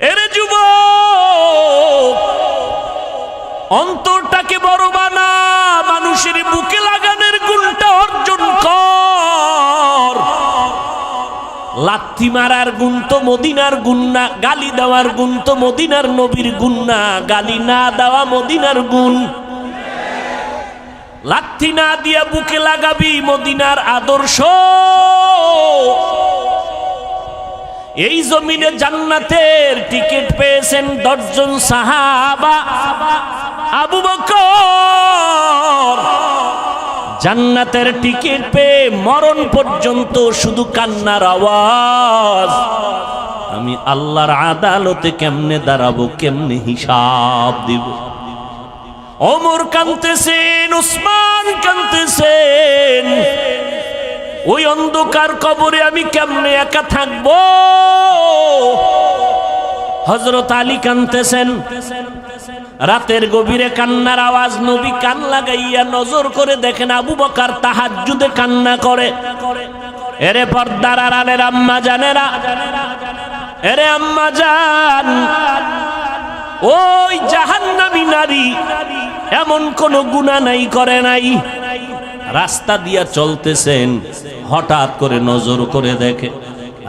এরে যুবক, অন্তরটাকে বড় বানা, মানুষের বুকে লাগানোর গুণটা অর্জন কর। লাথি মারার গুণ তো মদিনার গুণ না, গালি দেওয়ার গুণ তো মদিনার নবীর গুণ না, গালি না দেওয়া মদিনার গুণ। লাথি না দিয়া বুকে লাগাবি মদিনার আদর্শ। এই জমিনে জান্নাতের টিকিট পেয়েছেন 10 জন সাহাবা। আবু বকর জান্নাতের টিকিট পেয়ে মরণ পর্যন্ত শুধু কান্নার আওয়াজ। আমি আল্লাহর আদালতে কেমনে দাঁড়াবো, কেমনে হিসাব দিব। ওমর কাঁদতেছেন, উসমান কাঁদতেছেন, ওই অন্ধকার কবরে আমি কেমনে একা থাকবো। হযরত আলী কাঁদতেছেন, রাতের গভীরে কান্নার আওয়াজ। নবী কান লাগাইয়া নজর করে দেখেন আবু বকর তাহাজ্জুদে কান্না করে। এরে পর্দার আড়ালের আম্মা জানেরা, এরে আম্মা জান, ওই জাহান্নামী নারী এমন কোন গুনাহ নাই করে নাই। রাস্তা দিয়া চলতেছেন, হঠাৎ করে নজর করে দেখে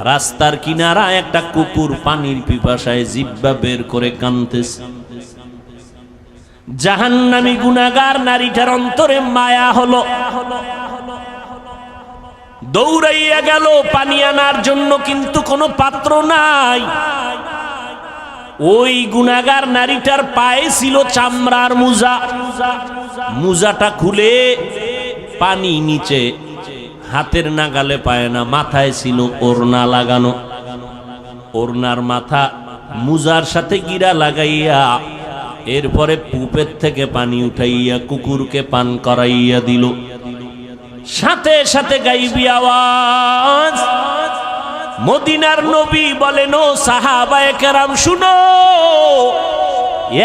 রাস্তার কিনারা একটা কুকুর পানির পিপাসায় জিহ্বা বের করে কাঁদতেছে। জাহান্নামী গুনাহগার নারীটার অন্তরে মায়া হলো, দৌড়াইয়া গেল পানি আনার জন্য, কিন্তু কোনো পাত্র নাই। ওই গুনাহগার নারীটার পায়ে ছিল চামড়ার মোজা। মোজাটা খুলে পানি নিচে, হাতের নাগালে পায় না। মাথায় ছিল ওড়না লাগানো, ওড়নার মাথা মোজার সাথে গিরা লাগাইয়া এরপরে পুপের থেকে পানি উঠাইয়া কুকুরকে পান করাইয়া দিল। সাথে সাথে গাইবি আওয়াজ, মদিনার নবী বলেন, ও সাহাবায়ে কেরাম শুনো,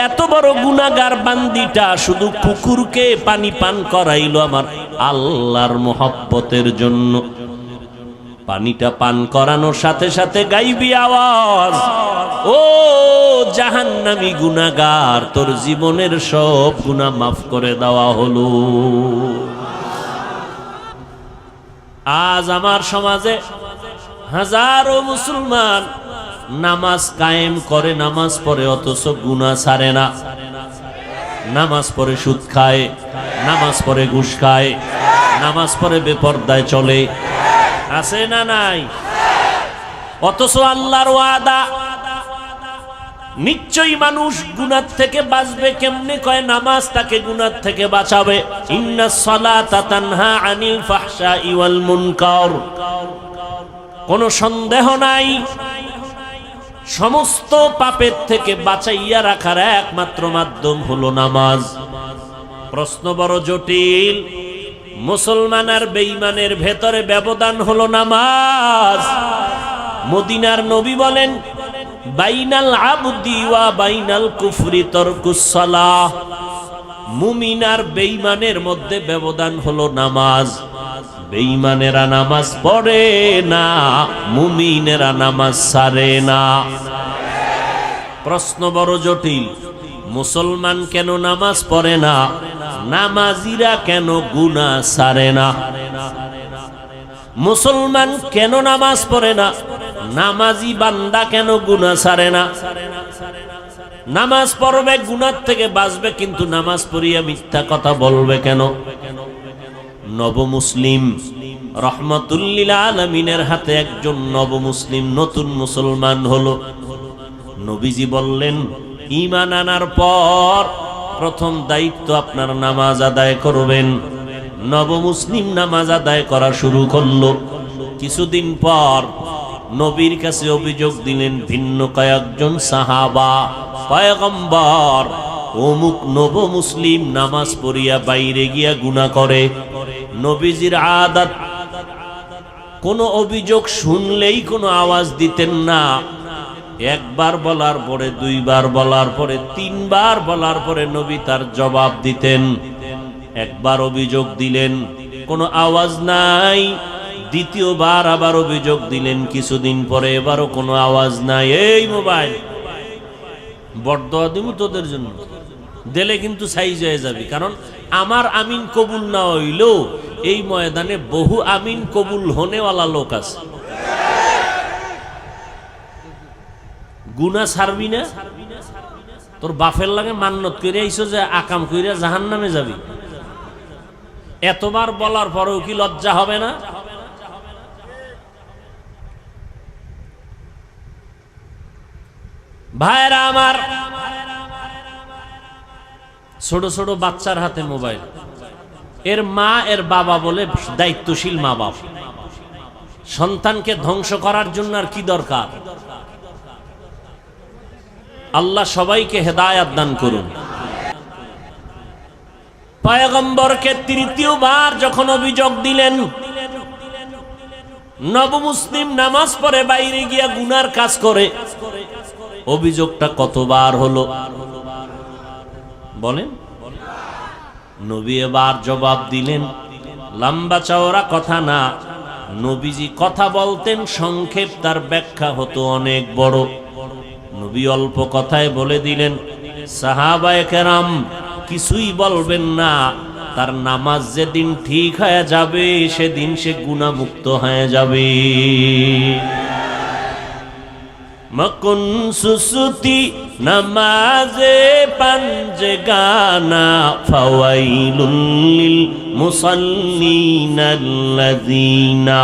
এত বড় গুনাহগার বান্দিটা শুধু কুকুরকে পানি পান করাইলো আমার আল্লাহর মোহব্বতের জন্য। পানিটা পান করানোর সাথে সাথে গাইবি আওয়াজ, ও জাহান্নামী গুনাহগার, তোর জীবনের সব গুনাহ মাফ করে দেওয়া হলো। আজ আমার সমাজে হাজারো মুসলমান নামাজ কায়েম করে, নামাজ পড়ে, অথচ গুনাহ ছাড়ে না। নামাজ পড়ে সুদ খায়, নামাজ পড়ে ঘুষ খায়, নামাজ পড়ে বেপরদায় চলে, আছে না নাই? অথচ আল্লাহর ওয়াদা, নিশ্চয়ই মানুষ গুনাহ থেকে বাঁচবে। কেমনে? কয় নামাজ তাকে গুনাহ থেকে বাঁচাবে। ইন্নাস সালাতা তানহা আনিল ফাহশাই ওয়াল মুনকার। কোনো সন্দেহ নাই, সমস্ত পাপের থেকে বাঁচাইয়া রাখার একমাত্র মাধ্যম হলো নামাজ। প্রশ্ন বড় জটিল। মুসলমান আর বেঈমানের ভেতরে ব্যবধান হলো নামাজ। মদিনার নবী বলেন, বাইনাল আবদি ওয়া বাইনাল কুফরি তারকুস সালাহ। মুমিন আর বেঈমানের মধ্যে ব্যবধান হলো নামাজ। বেঈমানেরা নামাজ পড়ে না, মুমিনেরা নামাজ ছাড়ে না। প্রশ্ন বড় জটিল। মুসলমান কেন নামাজ পড়ে না? নামাজিরা কেন গুনাহ ছাড়ে না? মুসলমান কেন নামাজ পড়ে না? নামাজি বান্দা কেন গুনাহ ছাড়ে না? নামাজ পড়বে, গুনাহ থেকে বাঁচবে, কিন্তু নামাজ পড়িয়া মিথ্যা কথা বলবে কেন? নব মুসলিম রহমাতুল লিল আলামিনের হাতে একজন নব মুসলিম নতুন মুসলমান হলো। নবীজি বললেন, ঈমান আনার পর প্রথম দায়িত্ব আপনার নামাজ আদায় করবেন। নব মুসলিম নামাজ আদায় করা শুরু করলো। কিছুদিন পর নবীর কাছে অভিযোগ দিলেন ভিন্ন কয়েকজন সাহাবা, পয়গম্বর, অমুক নব মুসলিম নামাজ পড়িয়া বাইরে গিয়া গুনাহ করে। নবীজির আদত, কোন অভিযোগ শুনলেই কোনো আওয়াজ দিতেন না। একবার বলার পরে, দুইবার বলার পরে, তিনবার বলার পরে নবী তার জবাব দিতেন। একবার অভিযোগ দিলেন, কোনো আওয়াজ নাই। দ্বিতীয়বার আবার অভিযোগ দিলেন, কিছুদিন পরে এবারও কোনো আওয়াজ নাই। এই মোবাইল, বরদোয়া দিব তোদের জন্য, দিলে কিন্তু সাইজ হয়ে যাবে। কারণ আমার আমিন কবুল না হইলেও এই ময়দানে বহু আমিন কবুল হনেওয়ালা লোক আছে। গুনাহ ছাড়বি না? তোর বাপের লাগে মান্নত করে আইছো যে আকাম কইরা জাহান্নামে যাবি, এতবার বলার পরেও কি লজ্জা হবে না? ভাইরা আমার, ছোট ছোট বাচ্চার হাতে মোবাইল, এর মা এর বাবা বলে দায়িত্বশীল মা বাপ, সন্তানকে ধ্বংস করার জন্য আর কি দরকার? আল্লাহ সবাইকে হেদায়েত দান করুন। পয়গম্বরকে তৃতীয়বার যখন অভিযোগ দিলেন, নবমুসলিম নামাজ পড়ে বাইরে গিয়া গুনার কাজ করে, অভিযোগটা কতবার হলো বলেন? নবী এবার জবাব দিলেন, লম্বা চওড়া কথা না, নবীজি কথা বলতেন সংক্ষেপ, তার ব্যাখ্যা হতো অনেক বড়। নবী অল্প কথায় বলে দিলেন, সাহাবায়ে কেরাম কিছুই বলবেন না, তার নামাজ যেদিন ঠিক হয়ে যাবে সেদিন সে গুনাহমুক্ত হয়ে যাবে। মকুন সুসুতি নামাজে পাঞ্জে গানা, ফাওয়াইলুল লিল মুসাল্লিনাল্লাযীনা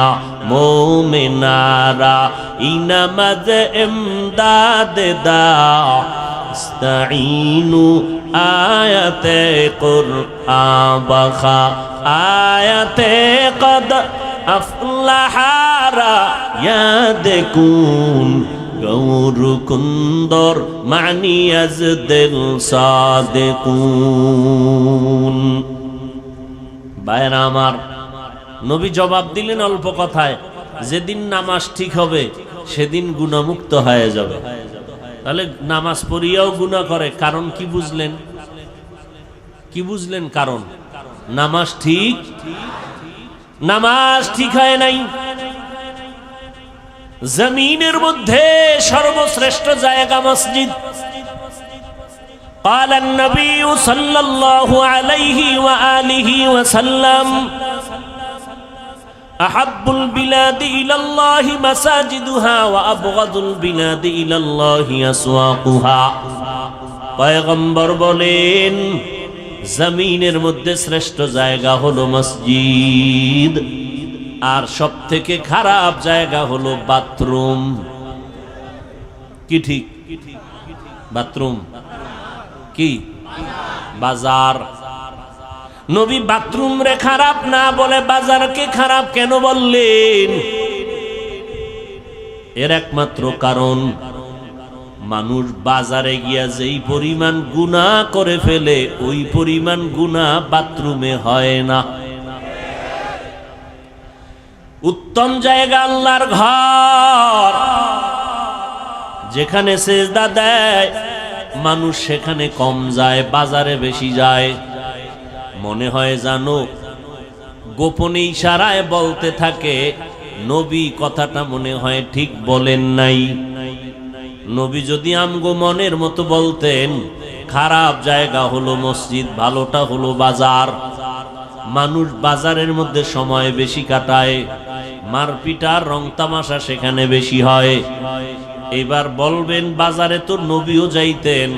মুমিনারা ইনামাজ ইমদাদ দা ইস্তাঈনু আয়াতে কুরআন বাখা আয়াতে কদ আফলাহারা ইয়াদকুন গৌর কুন্দর মানি আজ দিল সাদেকুন। ভাইরা আমার, নবী জবাব দিলেন অল্প কথায়, যেদিন নামাজ ঠিক হবে সেদিন গুনাহমুক্ত হয়ে যাবে। তাহলে নামাজ পড়িয়াও গুনাহ করে, কারণ কি বুঝলেন? কি বুঝলেন কারণ? নামাজ ঠিক হয় নাই। জমিনের মধ্যে সর্বশ্রেষ্ঠ জায়গা মসজিদ। قال النبي صلى الله عليه وآله وسلم أحب البلاد إلى الله مساجدها وأبغض البلاد إلى الله أسواقها। পয়গম্বর বলেন, জমিনের মধ্যে শ্রেষ্ঠ জায়গা হলো মসজিদ, আর সব থেকে খারাপ জায়গা হলো বাথরুম। কি ঠিক? বাথরুম কি? বাজার। নবী বাথরুম রে খারাপ না বলে বাজারকে খারাপ কেন বললেন? এর একমাত্র কারণ, মানুষ বাজারে গিয়া যেই পরিমাণ গুনাহ করে ফেলে ওই পরিমাণ গুনাহ বাথরুমে হয় না। উত্তম জায়গা আল্লাহর ঘর, যেখানে সেজদা দেয় মানুষ সেখানে কম যায়, বাজারে বেশি যায়। মনে হয় জানো গোপনে ইশারায় বলতে থাকে, নবী কথাটা মনে হয় ঠিক বলেন নাই। নবী যদি আমগো মনের মতো বলতেন, খারাপ জায়গা হলো মসজিদ, ভালোটা হলো বাজার। মানুষ বাজারের মধ্যে সময় বেশি কাটায়, মারপিট আর রং তামাশা সেখানে বেশি হয়। এবার বলবেন বাজারে তো নবীও যাইতেন,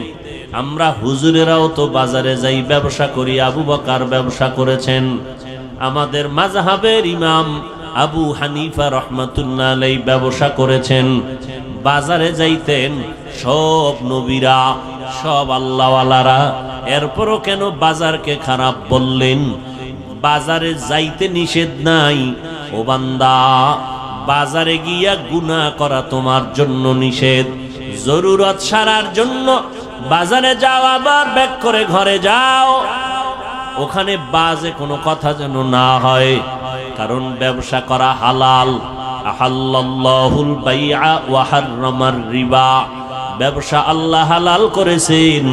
আমরা হুজুরেরাও তো বাজারে যাই, ব্যবসা করি। আবু বকর ব্যবসা করেছেন, আমাদের মাযহাবের ইমাম আবু হানিফা রাহমাতুল্লাহ আলাইহি ব্যবসা করেছেন, বাজারে যাইতেন সব নবীরা, সব আল্লাহওয়ালারা। এরপরও কেন বাজারকে খারাপ বললেন? বাজারে যাইতে নিষেধ নাই ও বান্দা, বাজারে গিয়া গুনাহ করা তোমার জন্য নিষেধ। জরুরত সারার জন্য বাজারে যাও, আবার ব্যাক করে ঘরে যাও, ওখানে বাজে কোনো কথা যেন না হয়, কারণ ব্যবসা করা হালাল। আহাল্লাল্লাহুল বাইআ ওয়া হাররামার রিবা, ব্যবসা আল্লাহ হালাল করেছেন,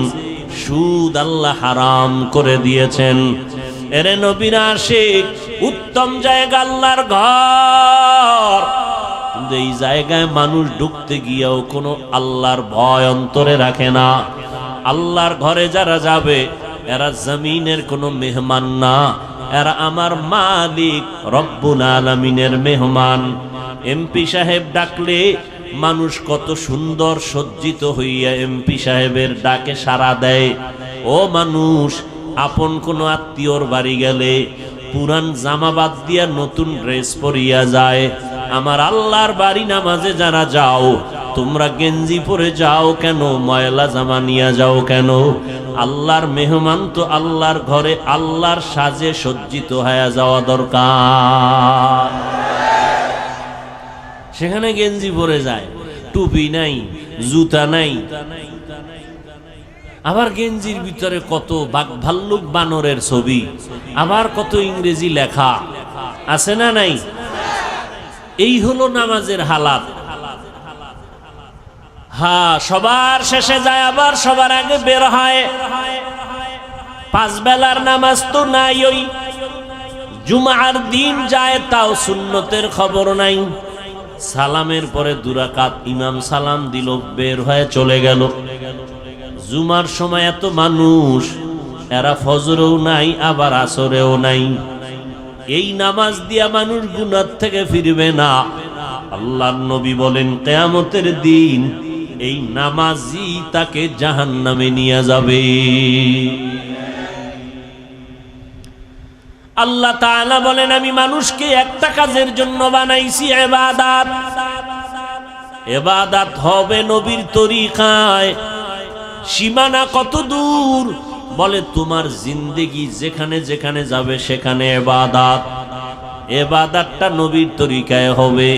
সুদ আল্লাহ হারাম করে দিয়েছেন। এরে নবীর আশিক, উত্তম জায়গা আল্লাহর ঘর, কিন্তু এই জায়গায় মানুষ ঢুকতে গিয়েও কোনো আল্লাহর ভয় অন্তরে রাখে না। আল্লাহর ঘরে যারা যাবে এরা জমিনের কোনো মেহমান না, এরা আমার মালিক রব্বুল আলামিনের মেহমান। এমপি সাহেব ডাকলে মানুষ কত সুন্দর সজ্জিত হইয়া এমপি সাহেবের ডাকে সাড়া দেয়। ও মানুষ, আপন কোনো আত্মীয়র বাড়ি গেলে পুরান জামা বাদ দিয়া নতুন ড্রেস পরিয়া যায়। আমার আল্লাহর বাড়ি নামাজে যারা যাও, তোমরা গেঞ্জি পরে যাও কেন? ময়লা জামা নিয়ে যাও কেন? আল্লাহর মেহমান তো আল্লাহর ঘরে আল্লাহর সাজে সজ্জিত হয়ে যাওয়া দরকার। সেখানে গেঞ্জি পরে যায়, টুপি নাই, জুতা নাই, আবার গেঞ্জির ভিতরে কত বাঘ ভাল্লুক বানরের ছবি, আবার কত ইংরেজি লেখা আছে না নাই? এই হলো নামাজের হালাত। হ্যাঁ, সবার শেষে যায় আবার সবার আগে বের হয়। পাঁচ বেলার নামাজ তো নাই, ওই জুমার দিন যায় তাও সুন্নতের খবর নাই। সালামের পরে দুরাকাত ইমাম সালাম দিল, বের হয়ে চলে গেল। জুমার সময় এত মানুষ, এরা ফজরেও নাই আবার আসরেও নাই। এই নামাজ দিয়া মানুষ গুনাহ থেকে ফিরবে না। আল্লাহর নবী বলেন কিয়ামতের দিন এই নামাজি তাকে জাহান্নামে নিয়ে যাবে। আল্লাহ তাআলা বলেন আমি মানুষকে একটা কাজের জন্য বানাইছি, ইবাদত। ইবাদত হবে নবীর তরিকায়। সীমানা কত দূর? বলে তোমার জিন্দেগি যেখানে যেখানে যাবে সেখানে ইবাদত। ইবাদতটা নবীর তরিকায় হবে।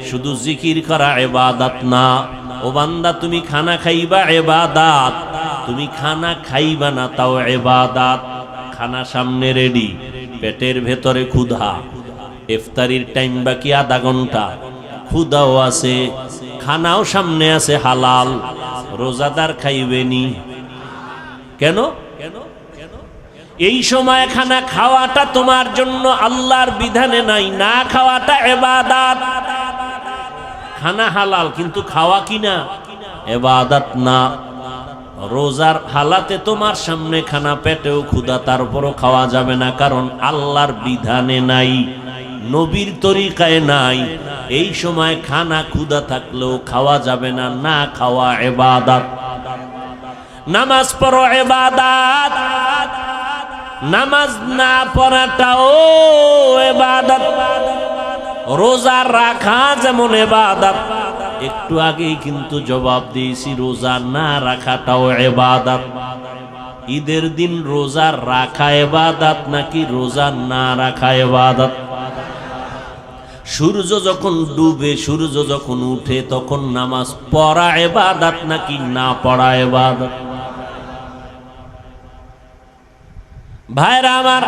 শুধু জিকির করা ইবাদত না। ও বান্দা, তুমি খানা খাইবা ইবাদত, তুমি খানা খাইবা না তাও ইবাদত। খানা সামনে রেডি, পেটের ভেতরে ক্ষুধা, ইফতারির টাইম বাকি আধা ঘন্টা, ক্ষুধাও আছে, খানাও সামনে আছে হালাল। রোজাদার খাইবেনি কেন? এই সময় খানা খাওয়াটা তোমার জন্য আল্লাহর বিধানে নাই, না খাওয়াটা ইবাদত। খানা হালাল কিন্তু খাওয়া কিনা ইবাদত না। রোজার হালাতে তোমার সামনে খানা, পেটেও ক্ষুধা, তারপরও খাওয়া যাবে না, কারণ আল্লাহর বিধানে নাই, নবীর তরিকায় নাই। এই সময় খানা ক্ষুধা থাকলেও খাওয়া যাবে না, না খাওয়া ইবাদত। নামাজ পড়ো ইবাদত, নামাজ না পড়াটাও ইবাদত। রোজা রাখা যেমন ইবাদত, একটু আগেই কিন্তু জবাব দিয়েছি রোজা না রাখাটাও ইবাদত। ঈদের দিন রোজা রাখা ইবাদত নাকি রোজা না রাখা ইবাদত? সূর্য যখন ডুবে, সূর্য যখন উঠে, তখন নামাজ পড়া ইবাদত নাকি না পড়া ইবাদত? ভাইরা আমার,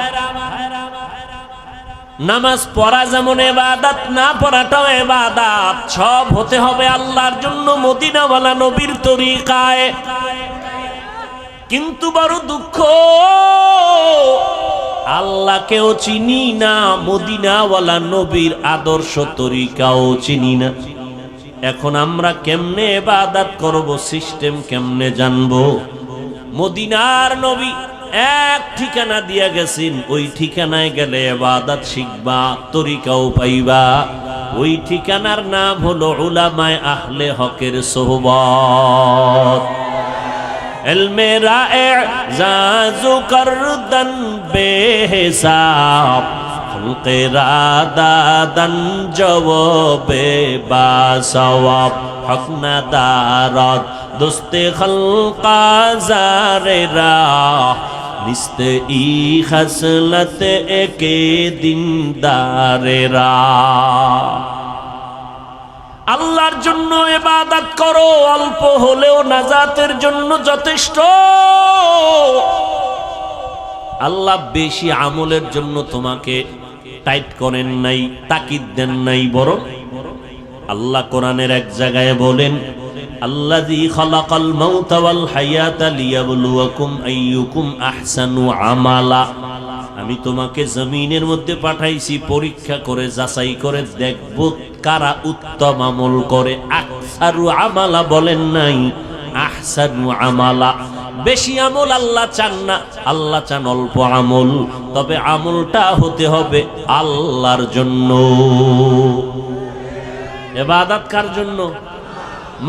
নামাজ পড়া যেমন ইবাদত, না পড়াটাও ইবাদত। সব হতে হবে আল্লাহর জন্য, মদিনাওয়ালা নবীর তরিকায়। কিন্তু বড় দুঃখ, আল্লাহকেও চিনি না, মদিনাওয়ালা নবীর আদর্শ তরিকাও চিনি না। এখন আমরা কেমনে ইবাদত করব, সিস্টেম কেমনে জানবো? মদিনার নবী এক ঠিকানা দিয়া গেছেন, ওই ঠিকানায় গেলে ইবাদত শিখবা, তরিকাও পাইবা। ওই ঠিকানার নাম হলো উলামায়ে আহলে হকের সোহবত। ইলমে রা'জাজু করদান বেহিসাব, খলকে রাদাদান জওয়াবে বাসওয়াব, হক না দারাত দোস্তে খলকা জারেরা, নিস্তে ই খসলত একে দিনদারেরা। আল্লাহর জন্য ইবাদত করো, অল্প হলেও নাজাতের জন্য যথেষ্ট। আল্লাহ বেশি আমলের জন্য তোমাকে টাইট করেন নাই, তাকিদ দেন নাই, বরং আল্লাহ কোরআনের এক জায়গায় বলেন আল্লাযী খালাকাল মাউতা ওয়াল হায়াতা লিয়াবলুয়াকুম আইয়ুকুম আহসানু আমালা। আমি তোমাকে জমিনের মধ্যে পাঠাইছি পরীক্ষা করে, যাচাই করে দেখব কারা উত্তম আমল করে? আকসারু আমালা বলেন নাই, আহসানু আমালা। বেশি আমল আল্লাহ চান না, আল্লাহ চান অল্প আমল, তবে আমলটা হতে হবে আল্লাহর জন্য। ইবাদত কার জন্য?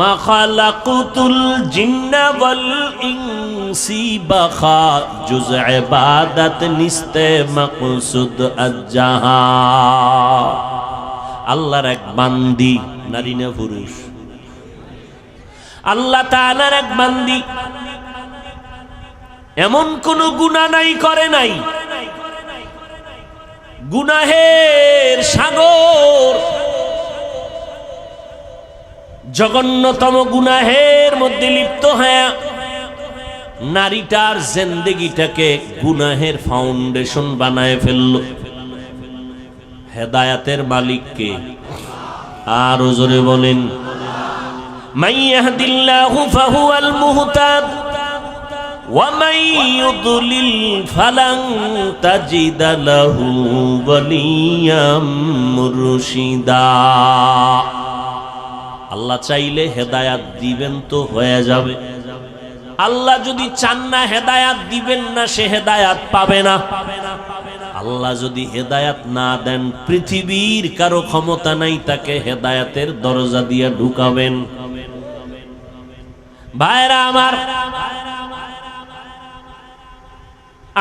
মা খালাকুতুল জিন্না ওয়াল ইনসি বাখা, জুজ ইবাদত নিস্তে মাকসুদ আজ্জাহা। আল্লাহর এক বান্দি, নারী না পুরুষ? আল্লাহ তাআলার এক বান্দি, এমন কোন গুনাহ নাই করে নাই, গুনাহের সাগর, জঘন্যতম গুনাহের মধ্যে লিপ্ত হয়ে নারীটার জিন্দেগিটাকে গুনাহের ফাউন্ডেশন বানায় ফেলল। হেদায়েতের মালিক কে? আর জোরে বলেন, মান ইয়াহদিল্লাহু ফাহুয়াল মুহতাদ ওয়া মান ইউদ্লিল ফালান তাজিদা লাহু ওয়ালিয়াম মুরশিদা। আল্লাহ চাইলে হেদায়াত দিবেন তো হয়ে যাবে, আল্লাহ যদি চান না হেদায়াত দিবেন না, সে হেদায়াত পাবে না। আল্লাহ যদি হেদায়াত না দেন, পৃথিবীর কারো ক্ষমতা নাই তাকে হেদায়াতের দরজা দিয়ে ঢুকাবেন। ভাইরা আমার,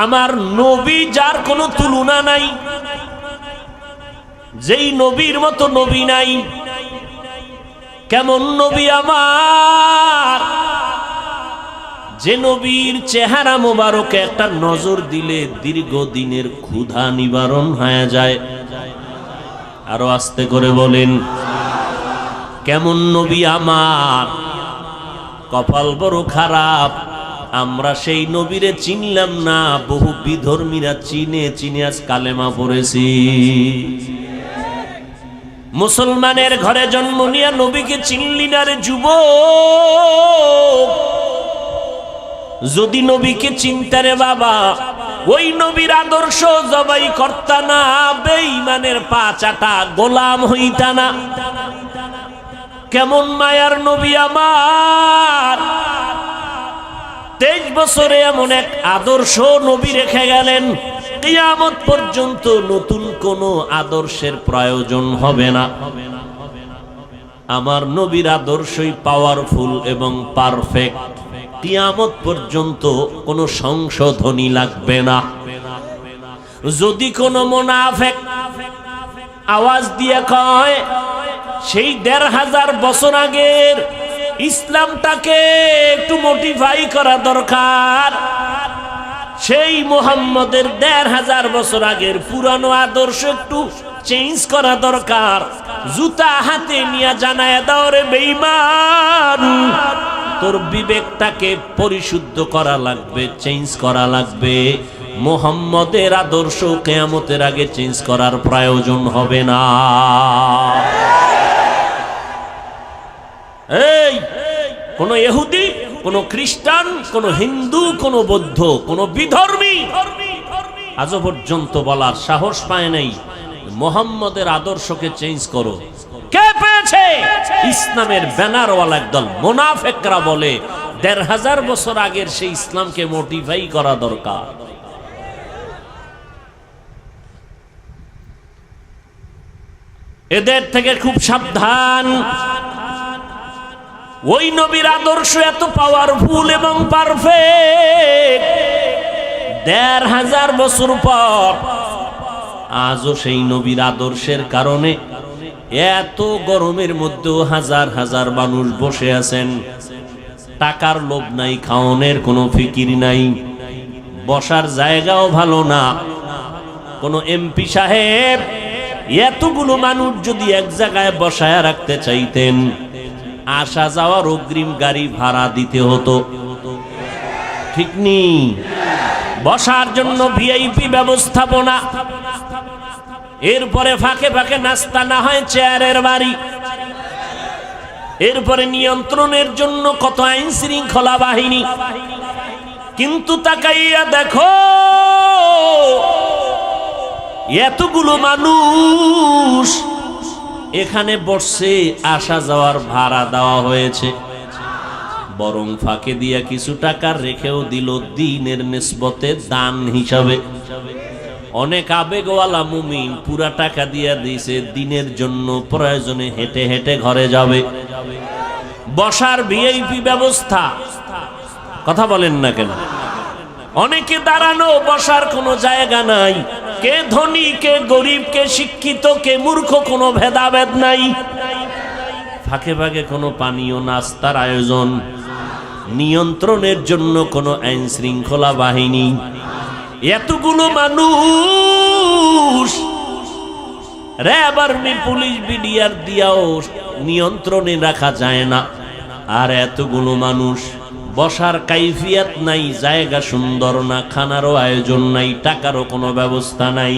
আমার নবী যার কোনো তুলনা নাই, যেই নবীর মতো নবী নাই। কেমন নবী আমার, যে নবীর চেহারা মোবারকে একটা নজর দিলে দীর্ঘদিনের ক্ষুধা নিবারণ হয়ে যায়। আরো আস্তে করে বলেন, কেমন নবী আমার। কপাল বড় খারাপ, আমরা সেই নবীরে চিনলাম না, বহু বিধর্মীরা চিনে চিনে আজ কালেমা পড়েছি। মুসলমানের ঘরে জন্ম নিয়া নবীকে চিনলি না রে যুবক। যদি নবীকে চিনতে রে বাবা, ওই নবীর আদর্শ জবাই করতা না, বেঈমানের পা চাটা গোলাম হইতা না। কেমন মায়ার নবী আমার, 23 বছরে এমন এক আদর্শ নবী রেখে গেলেন, কিয়ামত পর্যন্ত নতুন কোন আদর্শের প্রয়োজন হবে না। আমার নবীর আদর্শই পাওয়ারফুল এবং পারফেক্ট, কিয়ামত পর্যন্ত কোনো সংশোধনী লাগবে না। যদি কোনো মুনাফিক আওয়াজ দিয়ে কয় সেই 1500 বছর আগের ইসলামটাকে একটু মডিফাই করা দরকার, সেই মুহাম্মদের 1500 বছর আগের পুরানো আদর্শ একটু চেঞ্জ করা দরকার, জুতা হাতে নিয়ে জানায় দাও রে বেঈমান, তোর বিবেকটাকে পরিশুদ্ধ করা লাগবে, চেঞ্জ করা লাগবে। মুহাম্মদের আদর্শ কিয়ামতের আগে চেঞ্জ করার প্রয়োজন হবে না। এই কোন ইহুদি, কোন খ্রিস্টান, কোন হিন্দু, কোন বৌদ্ধ, কোন বিধর্মী আজ পর্যন্ত বলার সাহস পায় নাই মুহাম্মদের আদর্শকে চেঞ্জ করো। কে পেয়েছে? ইসলামের ব্যানারওয়ালা একদল মুনাফিকরা বলে 1500 বছর আগের সেই ইসলামকে মডিফাই করা দরকার। এদের থেকে খুব সাবধান। ওই নবীর আদর্শ এত পাওয়ারফুল এবং পারফেক্ট, 1500 বছর পর আজও সেই নবীর আদর্শের কারণে এত গরমের মধ্যেও হাজার হাজার মানুষ বসে আছেন। টাকার লোভ নাই, খাওয়ানোর কোনো ফিকির নাই, বসার জায়গাও ভালো না। কোন এমপি সাহেব এতগুলো মানুষ যদি এক জায়গায় বসায় রাখতে চাইতেন, আসা যাওয়ার অগ্রিম গাড়ি ভাড়া দিতে হতো, ঠিক নেই? বসার জন্য ভিআইপি ব্যবস্থাপনা, এরপরে ফাঁকে ফাঁকে নাস্তা, না হয় চেয়ারের বাড়ি, এরপরে নিয়ন্ত্রণের জন্য কত আইন শৃঙ্খলা বাহিনী। কিন্তু তাকাইয়া দেখো এতগুলো মানুষ এখানে বসছে, আসা যাওয়ার ভাড়া দেওয়া হয়েছে, বরং ফাঁকে দিয়া কিছু টাকা রেখেও দিল দ্বীনের নিসবতে দান হিসাবে। অনেক আবেগওয়ালা মুমিন পুরা টাকা দিয়া দিয়েছে দ্বীনের জন্য, প্রয়োজনে হেঁটে হেঁটে ঘরে যাবে। বসার ভিআইপি ব্যবস্থা, কথা বলেন না কেন? অনেকে দাঁড়ানো, বসার কোনো জায়গা নাই। কে ধনী, কে গরিব, কে শিক্ষিত, কে মূর্খ, কোনো ভেদাভেদ নাই। ফাঁকে ফাঁকে কোনো পানীয় নাস্তার আয়োজন, নিয়ন্ত্রণের জন্য কোনো আইন শৃঙ্খলা বাহিনী। এতগুলো মানুষ র্যাব, আর্মি, পুলিশ, বিডিআর দিয়াও নিয়ন্ত্রণে রাখা যায় না। আর এতগুলো মানুষ, বসার কাইফিয়াত নাই, জায়গা সুন্দর না, খানারও আয়োজন নাই, টাকারও কোনো ব্যবস্থা নাই,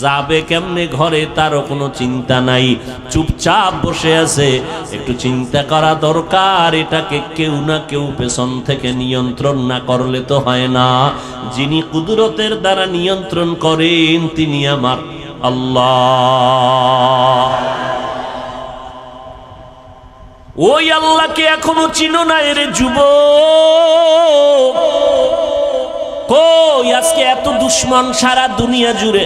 যাবে কেমনে ঘরে তারও কোনো চিন্তা নাই, চুপচাপ বসে আছে। একটু চিন্তা করা দরকার, এটাকে কেউ না কেউ পেছন থেকে নিয়ন্ত্রণ না করলে তো হয় না। যিনি কুদরতের দ্বারা নিয়ন্ত্রণ করেন তিনি আমার আল্লাহ। ওই আল্লাহকে এখনো চিনো না রে যুবক? কই আজকে এত দুশ্মন সারা দুনিয়া জুড়ে?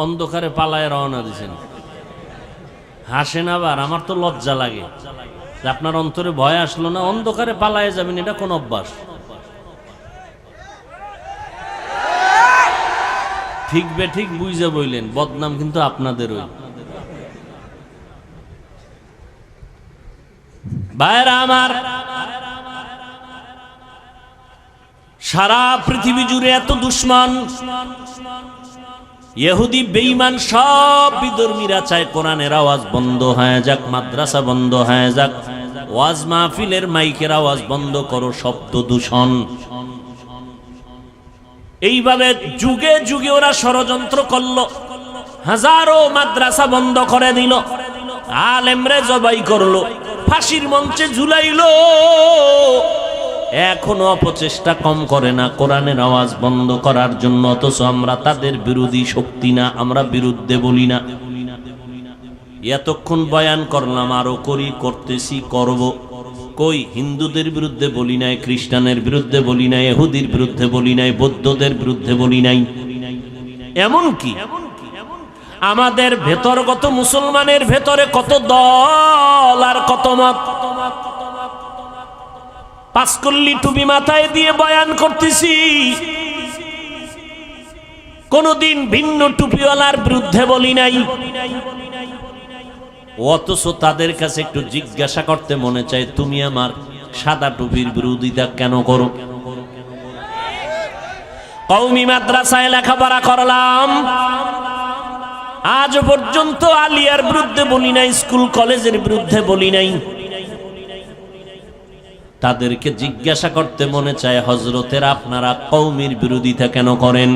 অন্ধকারে পালায় রওনা দিয়েছেন, হাসেন আবার। আমার তো লজ্জা লাগে যে আপনার অন্তরে ভয় আসলো না, অন্ধকারে পালায় যাবেন, এটা কোন অভ্যাস? ঠিক বে ঠিক বুঝে বইলেন, বদনাম কিন্তু আপনাদেরই। ভাইরা আমার, সারা পৃথিবী জুড়ে এত দুশ্মন, ইহুদি বেঈমান সব বিধর্মীরা চায় কোরআনের আওয়াজ বন্ধ হয়ে যাক, মাদ্রাসা বন্ধ হয়ে যাক, ওয়াজ মাহফিলের মাইকের আওয়াজ বন্ধ করো, শব্দ দূষণ। এইভাবে যুগে যুগে ওরা ষড়যন্ত্র করলো, হাজারো মাদ্রাসা বন্ধ করে দিল, আলেমরে জবাই করলো, ফাঁসির মঞ্চে ঝুলাইলো। এখনো অপচেষ্টা কম করে না কোরআনের আওয়াজ বন্ধ করার জন্য। অথচ আমরা তাদের বিরোধী শক্তি না, আমরা বিরুদ্ধে বলি না। এতক্ষণ বয়ান করলাম, আরো করি, করতেছি, করব। কই হিন্দুদের বিরুদ্ধে বলি নাই, খ্রিস্টানের বিরুদ্ধে বলি নাই, ইহুদির বিরুদ্ধে বলি নাই, বৌদ্ধদের বিরুদ্ধে বলি নাই। এমন কি আমাদের ভেতরগত মুসলমানের ভেতরে কত দল আর কত মত। পাঁচকল্লি টুপি মাথায় দিয়ে বয়ান করতেছি, কোনদিন ভিন্ন টুপিওয়ালার বিরুদ্ধে বলি নাই। অথচ তাদের কাছে একটু জিজ্ঞাসা করতে মনে চায়, তুমি আমার সাদা টুপির বিরোধিতা কেন করো? কওমি মাদ্রাসায় লেখাপড়া করলাম, আজ পর্যন্ত আলিয়ার বিরুদ্ধে বলি নাই, স্কুল কলেজের বিরুদ্ধে বলি নাই। তাদেরকে জিজ্ঞাসা করতে মনে চায়, হযরতেরা আপনারা কওমির বিরোধিতা কেন করেন?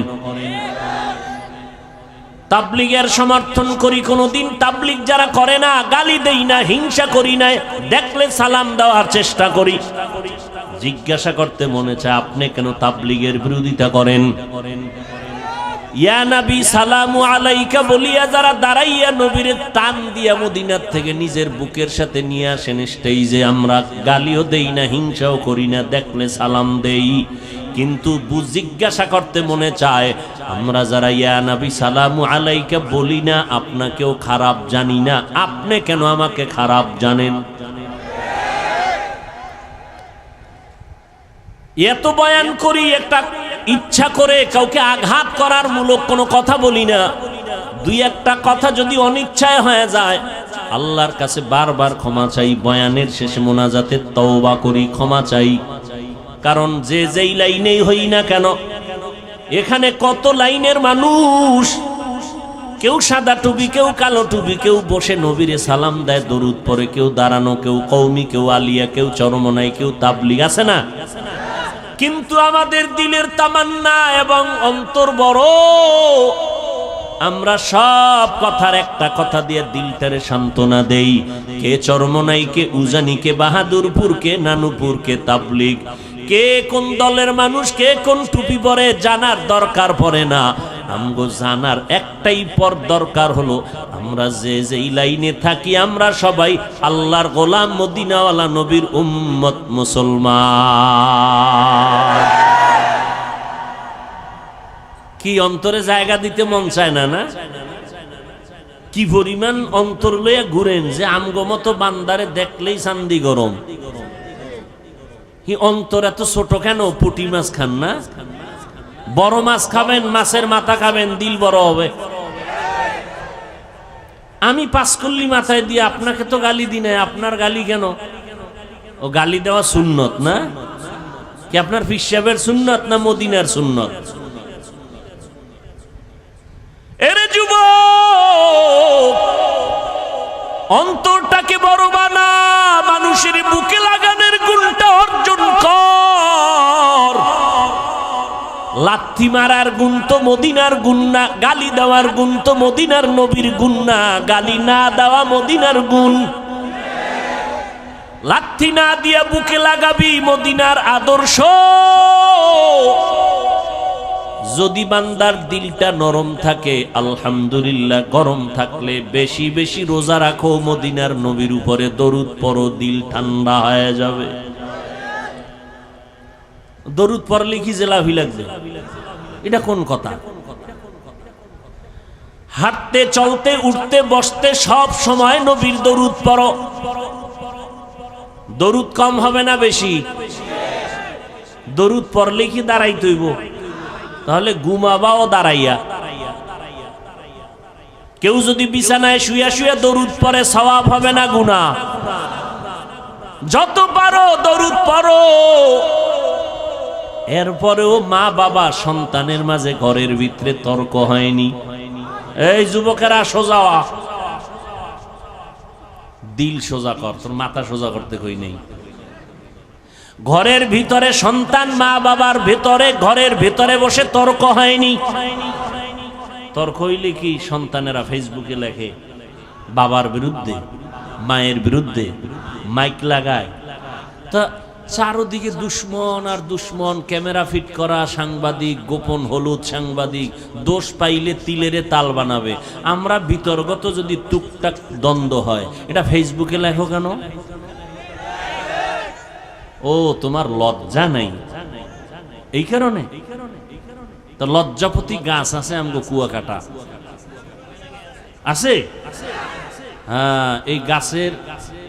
তাবলীগের সমর্থন করি, কোনদিন তাবলীগ যারা করে না গালি দেই না, হিংসা করি না, দেখলে সালাম দেওয়ার চেষ্টা করি। জিজ্ঞাসা করতে মনে চায়, আপনি কেন তাবলীগের বিরোধিতা করেন? ইয়া নবী সালামু আলাইকা বলিয়া যারা দাঁড়াইয়া নবীর টান দিয়া মদিনার থেকে নিজের বুকের সাথে নিয়ে আসেন স্টেজে, আমরা গালিও দেই না, হিংসাও করি না, দেখলে সালাম দেই। কিন্তু জিজ্ঞাসা করতে মনে চায়, আমরা যারা ইয়া নবী সালামু আলাইকা বলি না, আপনাকেও খারাপ জানি না, আপনি কেন আমাকে খারাপ জানেন? এত বয়ান করি, একটা ইচ্ছা করে কাউকে আঘাত করার মূলক কোনো কথা বলি না। দুই একটা কথা যদি অনিচ্ছায় হয়ে যায়, আল্লাহর কাছে বারবার ক্ষমা চাই। বয়ানের শেষে মোনাজাতে তওবা করি, ক্ষমা চাই। কারণ যে যেই লাইনেই হই না কেন, এখানে কত লাইনের মানুষ, কেউ সাদা টুপি, কেউ কালো টুপি, কেউ বসে নবীরে সালাম দেয়, দরুদ পড়ে, কেউ দাঁড়ানো, কেউ কওমি, কেউ আলিয়া, কেউ চরমনাই, কেউ তাবলিগ, আছে না? কিন্তু আমাদের দিলের তামান্না এবং অন্তর বড়, আমরা সব কথার একটা কথা দিয়ে দিলটারে সান্ত্বনা দেই। কে চরমনাই, কে উজানি, কে বাহাদুরপুর, কে নানুপুর, কে তাবলিগ, কে কোন দলের মানুষ, কে কোন টুপি পরে জানার দরকার পড়ে না। আমগো জানার একটাই পর দরকার হলো, আমরা যে যেই লাইনে থাকি আমরা সবাই আল্লাহর গোলাম, মদিনাওয়ালা নবীর উম্মত, মুসলমান। কি অন্তরে জায়গা দিতে মন চায় না? না, কি পরিমাণ অন্তর লইয়া ঘুরেন যে আমগো মতো বান্দারে দেখলেই চান্দি গরম। কি অন্তর এত ছোট কেন? পুঁটি মাছ খান না? বড় মাছ খাবেন, মাছের মাথা খাবেন, দিল বড় হবে। আমি পাঁচকল্লি মাথায় দিয়ে আপনাকে তো গালি দিই না, আপনার গালি কেন? ও গালি দেওয়া সুন্নত না? কি আপনার পীর সাহেবের সুন্নত না মদিনার সুন্নত? এরে যুবক, অন্তরটাকে বড় বানা, মানুষের বুকে লাগানোর গুণটা অর্জন কর। লাথি মারার গুণ তো মদিনার গুণ না, গালি দেওয়ার গুণ তো মদিনার নবীর গুণ না, গালি না দেওয়া মদিনার গুণ। লাথি না দিয়া বুকে লাগাবি মদিনার আদর্শ। যদি বান্দার দিলটা নরম থাকে, আলহামদুলিল্লাহ, গরম থাকলে বেশি বেশি রোজা রাখো, মদিনার নবীর উপরে দরুদ পড়ো, দিল ঠান্ডা হয়ে যাবে। দরুদ পড়লে কি জেলাভি লাগবে? এটা কোন কথা? হাঁটতে, চলতে, উঠতে, বসতে সব সময় নবীর দরুদ পড়ো। দরুদ কম হবে না বেশি? দরুদ পড়লে কি দাঁড়াইতে হইব? তাহলে ঘুমাবাও দাঁড়াইয়া। কেউ যদি বিছানায় শুয়া শুয়া দরুদ পড়ে, সওয়াব হবে না গুনাহ? যত পারো দরুদ পড়ো। এরপরেও মা বাবা সন্তানের মাঝে ঘরের ভিতরে তর্ক হয়নি। এই যুবকেরা সোজা হ, দিল সোজা কর, তোর মাথা সোজা করতে কই নেই। ঘরের ভিতরে সন্তান মা বাবার ভেতরে, ঘরের ভেতরে বসে তর্ক হয়নি। তর্ক হইলে কি সন্তানেরা ফেসবুকে লেখে বাবার বিরুদ্ধে, মায়ের বিরুদ্ধে, মাইক লাগায়। তা চারদিকে দুশ্মন আর দুশ্মন, ক্যামেরা ফিট করা সাংবাদিক, গোপন হলুদ সাংবাদিক, দোষ পাইলে তিলেরে তাল বানাবে। আমরা বিতর্গত যদি টুকটাক দ্বন্দ্ব হয়, এটা ফেসবুকে লেখো কেন? ও, তোমার লজ্জা নাই, এই কারণে। তো লজ্জাপতি গাছ আছে আমগো কুয়াকাটা আছে, হ্যাঁ, এই গাছের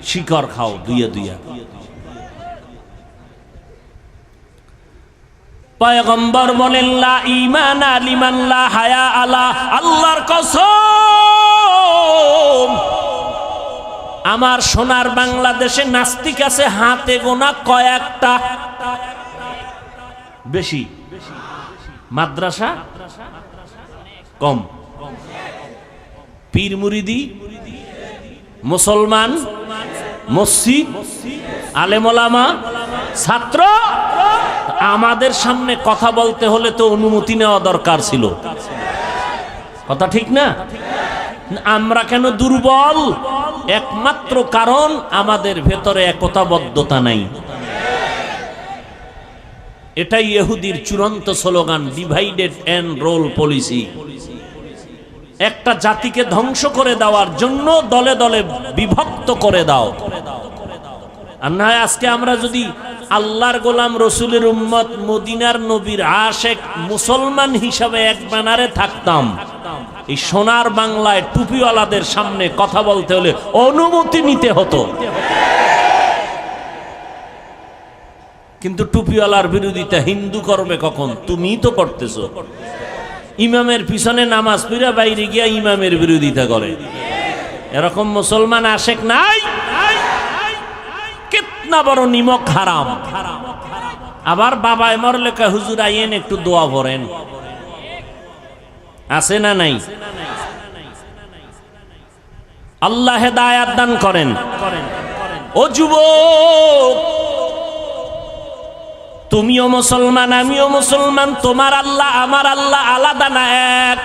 শিকড় খাও দুইয়া দুইয়া। পয়গম্বর বলেন, লা ঈমানা লিমান লা হায়া আলা। আল্লাহর কসম, আমার সোনার বাংলাদেশে নাস্তিক আছে হাতে গোনা কয়েকটা, বেশি। মাদ্রাসা কম। পীর মুরিদি, মুসলমান, মসজিদ, আলেম ওলামা, ছাত্র। আমাদের সামনে কথা বলতে হলে তো অনুমতি নেওয়া দরকার ছিল, কথা ঠিক না? আমরা কেন দুর্বল? একমাত্র কারণ আমাদের ভেতরে একতাবদ্ধতা নাই। এটাই ইহুদির চূড়ান্ত slogan, divided and rule policy. একটা জাতিকে ধ্বংস করে দেওয়ার জন্য দলে দলে বিভক্ত করে দাও। আর না, আজকে আমরা যদি আল্লাহর গোলাম, রসুলের উম্মত, মদিনার নবীর আশেক মুসলমান হিসাবে এক ব্যানারে থাকতাম, এই সোনার বাংলায় টুপিওয়ালাদের সামনে কথা বলতে হলে অনুমতি নিতে হতো। কিন্তু টুপিওয়ালার বিরোধিতা হিন্দু করবে কখন? তুমিই তো করতেছো। ইমামের পিছনে নামাজ পড়া বাইরে গিয়া ইমামের বিরোধিতা করে, এরকম মুসলমান আশেক নাই? কিতনা বড় নিমক হারাম। আবার বাবায় মরলে কয়, হুজুর আইয়েন একটু দোয়া পড়েন, আছে না নাই? আল্লাহ হেদায়েত দান করেন। ও যুবক, তুমিও মুসলমান, আমিও মুসলমান, তোমার আল্লাহ আমার আল্লাহ আলাদা না এক?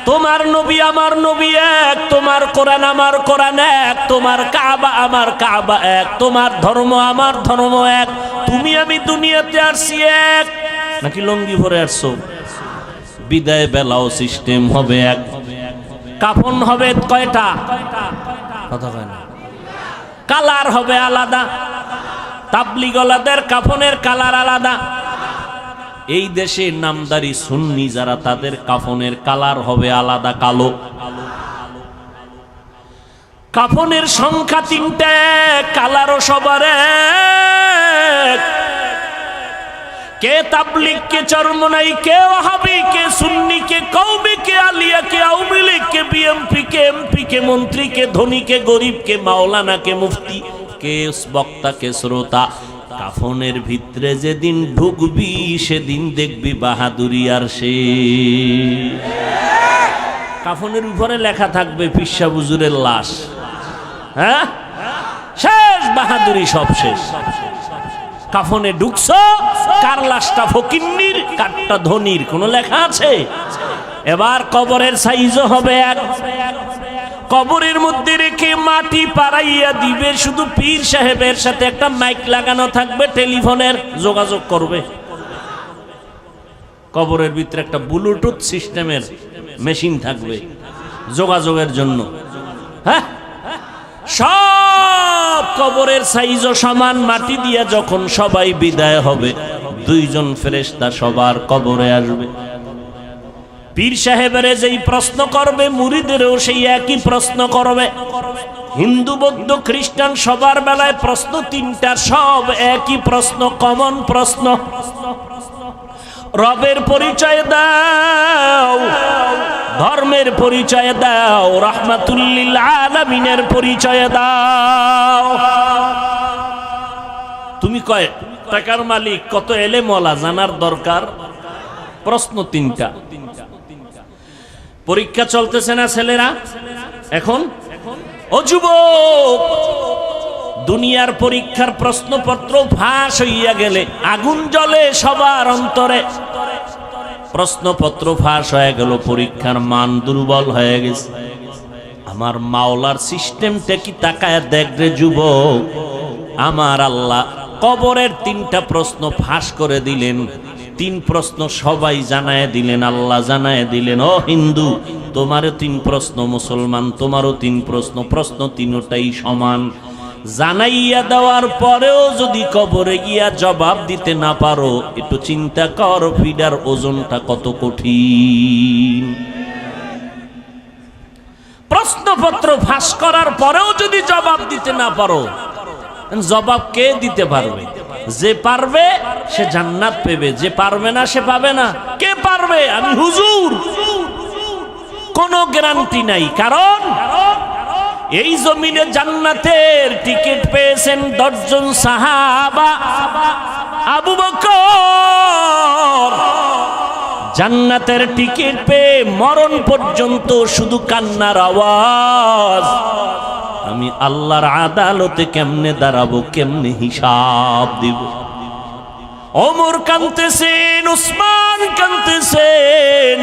তোমার নবী আমার নবী এক, তোমার কোরআন আমার কোরআন এক, তোমার কাবা আমার কাবা এক, তোমার ধর্ম আমার ধর্ম এক। তুমি আমি দুনিয়াতে আসছি এক, নাকি লঙ্গি ভরে আসছো? বিদায় বেলাও সিস্টেম হবে এক। কাফন হবে কয়টা? কথা কয় না। কালার হবে আলাদা। তাবলিগলাদের কাফনের কালার আলাদা। এই দেশে নামদারি সুন্নি যারা, তাদের কাফনের কালার হবে আলাদা, কালো। কাফনের সংখ্যা 3টে, কালারও সবার এক। কে তাবলিগ, কে চরমনাই, কে ওয়াহাবি, কে সুন্নি, কে কওমি, কে আলিয়া, কে আওয়ামী লীগ, কে বিএমপি, কে এমপি, কে মন্ত্রী, কে ধনী, কে গরিব, কে মাওলানা, কে মুফতি, কে বক্তা, কে শ্রোতা। কাফনের ভিতরে যেদিন ঢুকবি সেদিন দেখবি বাহাদুরি আর সে। কাফনের উপরে লেখা থাকবে পিসা হুজুরের লাশ। হ্যাঁ, শেষ বাহাদুরি, সব শেষ। কাফনে ঢুকছো, কার লাশটা ফকিন্নির, কারটা ধনির, কোনো লেখা আছে? এবার কবরের সাইজও হবে এক। কবরের মধ্যে রেখে মাটি পাড়াইয়া দিবে, শুধু পীর সাহেবের সাথে একটা মাইক লাগানো থাকবে, টেলিফোনের যোগাযোগ করবে। কবরের ভিতরে একটা ব্লুটুথ সিস্টেমের মেশিন থাকবে যোগাযোগের জন্য। হ্যাঁ, সব কবরের সাইজও সমান। মাটি দিয়া যখন সবাই বিদায় হবে, 2 জন ফেরেশতা সবার কবরে আসবে। পীর সাহেবের যেই প্রশ্ন করবে, মুরিদেরও সেই একই প্রশ্ন করবে। হিন্দু বৌদ্ধ খ্রিস্টান সবার বেলায় প্রশ্ন 3টা, সব একই প্রশ্ন, কমন প্রশ্ন। রবের পরিচয় দাও, ধর্মের পরিচয় দাও, রাহমাতুল লিল আলামিনের পরিচয় দাও। তুমি কয় টাকার মালিক, কত এলেম ওয়ালা, জানার দরকার। প্রশ্ন 3টা। পরীক্ষা চলতেছে না ছেলেরা এখন? ও যুবক, দুনিয়ার পরীক্ষার প্রশ্নপত্র ফাঁস হইয়া গেলে আগুন জ্বলে সবার অন্তরে। প্রশ্নপত্র ফাঁস হয়ে গেল, পরীক্ষার মান দুর্বল হয়ে গেছে। আমার মাওলার সিস্টেমটা কি তাকায় দেখ রে যুবক। আমার আল্লাহ কবরের 3টা প্রশ্ন ফাঁস করে দিলেন। 3 প্রশ্ন সবাই জানায় দিলেন, আল্লাহ জানায় দিলেন। ও হিন্দু, তোমারও 3 প্রশ্ন, মুসলমান তোমারও 3 প্রশ্ন, প্রশ্ন 3টাই সমান। জানাইয়া দেওয়ার পরেও যদি কবরে গিয়া জবাব দিতে না পারো, একটু চিন্তা কর ফিডার ওজনটা কত কঠিন। প্রশ্নপত্র ফাঁস করার পরেও যদি জবাব দিতে না পারো, জবাব কে দিতে পারবে? যে পারবে সে জান্নাত পেবে, যে পারবে না সে পাবে না। কে পারবে? আমি হুজুর। কোনো গ্যারান্টি নাই, কারণ এই জমিনে জান্নাতের টিকিট পেয়েছেন 10 জন সাহাবা। আবু বকর জান্নাতের টিকিট পেয়ে মরণ পর্যন্ত শুধু কান্নার আওয়াজ। আমি আল্লাহর আদালতে কেমনে দাঁড়াবো, কেমনে হিসাব দিব। ওমর কাঁদতেছেন, উসমান কাঁদতেছেন।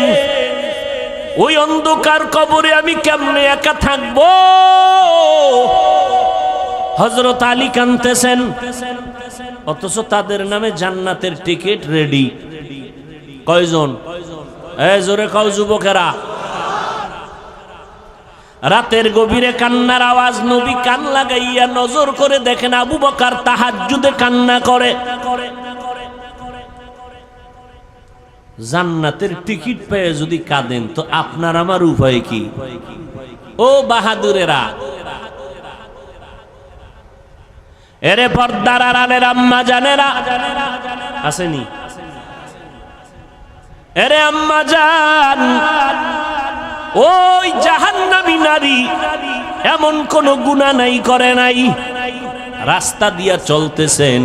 ওই অন্ধকার কবরে আমি কেমনে একা থাকবো। হযরত আলী কাঁদতেছেন, অথচ তাদের নামে জান্নাতের টিকিট রেডি। কয়জন? এই জোরে কও যুবকেরা। রাতের গভীরে কান্নার আওয়াজ, নবী কান লাগাইয়া নজর করে দেখেন আবু বকর তাহাজ্জুদে কান্না করে। জান্নাতের টিকিট পেয়ে যদি কাঁদেন, তো আপনার আমার উপায় কি? ও বাহাদুরেরা, এরে পর্দার আড়ালের আম্মা জানেরা আসেনি? এরে আম্মা জান, ওই জাহান্নামী নারী এমন কোন গুনাহ নাই, করে নাই। রাস্তা দিয়া চলতেছেন,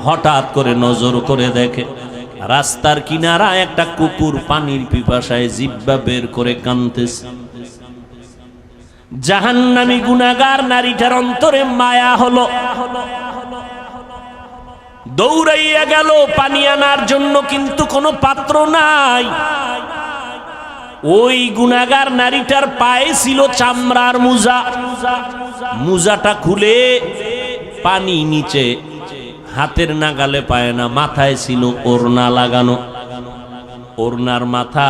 হঠাৎ করে নজর করে দেখে রাস্তার কিনারা একটা কুকুর পানির পিপাসায় জিহ্বা বের করে কাঁদতেছে। জাহান্নামী গুনাহগার নারীটার অন্তরে মায়া হলো, দৌড়াইয়া গেল পানি আনার জন্য, কিন্তু কোনো পাত্র নাই। ওই গুনাহগার নারীটার পায়ে ছিল চামড়ার মোজা, মোজাটা খুলে পানি নিচে, হাতের নাগালে পায় না, মাথায় ছিল ওড়না লাগানো, ওড়নার মাথা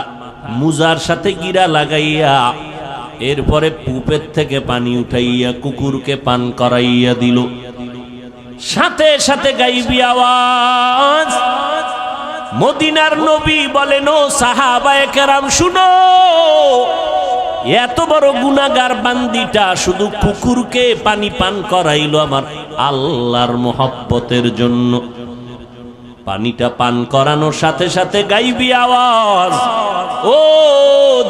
মুজার সাথে গিরা লাগাইয়া এরপরে পুপের থেকে পানি উঠাইয়া কুকুরকে পান করাইয়া দিল। সাথে সাথে গাইবি আওয়াজ, মদিনার নবী বলেন, ও সাহাবায়ে কেরাম শুনো, এত বড় গুনাহগার বান্দিটা শুধু কুকুরকে পানি পান করাইলো আমার আল্লাহর মোহাব্বতের জন্য। পানিটা পান করানোর সাথে সাথে গাইবি আওয়াজ, ও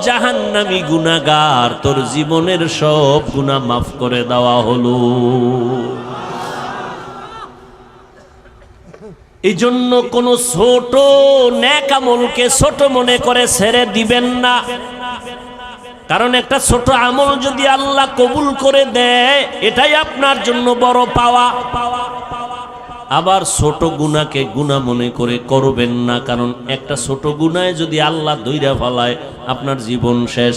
জাহান্নামী গুনাহগার, তোর জীবনের সব গুনাহ মাফ করে দেওয়া হলো। এই জন্য কোন ছোট নেক আমলকে ছোট মনে করে ছেড়ে দিবেন না, কারণ একটা ছোট আমল যদি আল্লাহ কবুল করে দেয় এটাই আপনার জন্য বড় পাওয়া। আবার ছোট গুনাহকে গুনাহ মনে করে করবেন না, কারণ একটা ছোট গুনাহে যদি আল্লাহ ধইরা ফেলায় আপনার জীবন শেষ।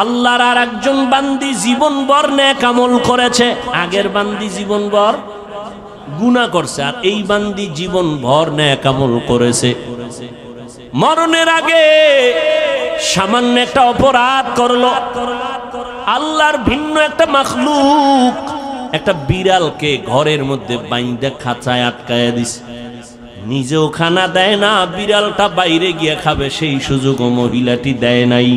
আল্লাহর আর একজন বান্দি জীবনভর নেক আমল করেছে, আগের বান্দি জীবনভর গুনাহ করছে, আর এই বান্দি জীবনভর নেক আমল করেছে। মরণের আগে সামান্য একটা অপরাধ করলো, আল্লাহর ভিন্ন একটা মাখলুক একটা বিড়ালকে ঘরের মধ্যে বাইন্দা খাঁচায় আটকায়া দিছে, নিজেও খানা দেয় না, বিড়ালটা বাইরে গিয়ে খাবে সেই সুযোগও মহিলাটি দেয় নাই।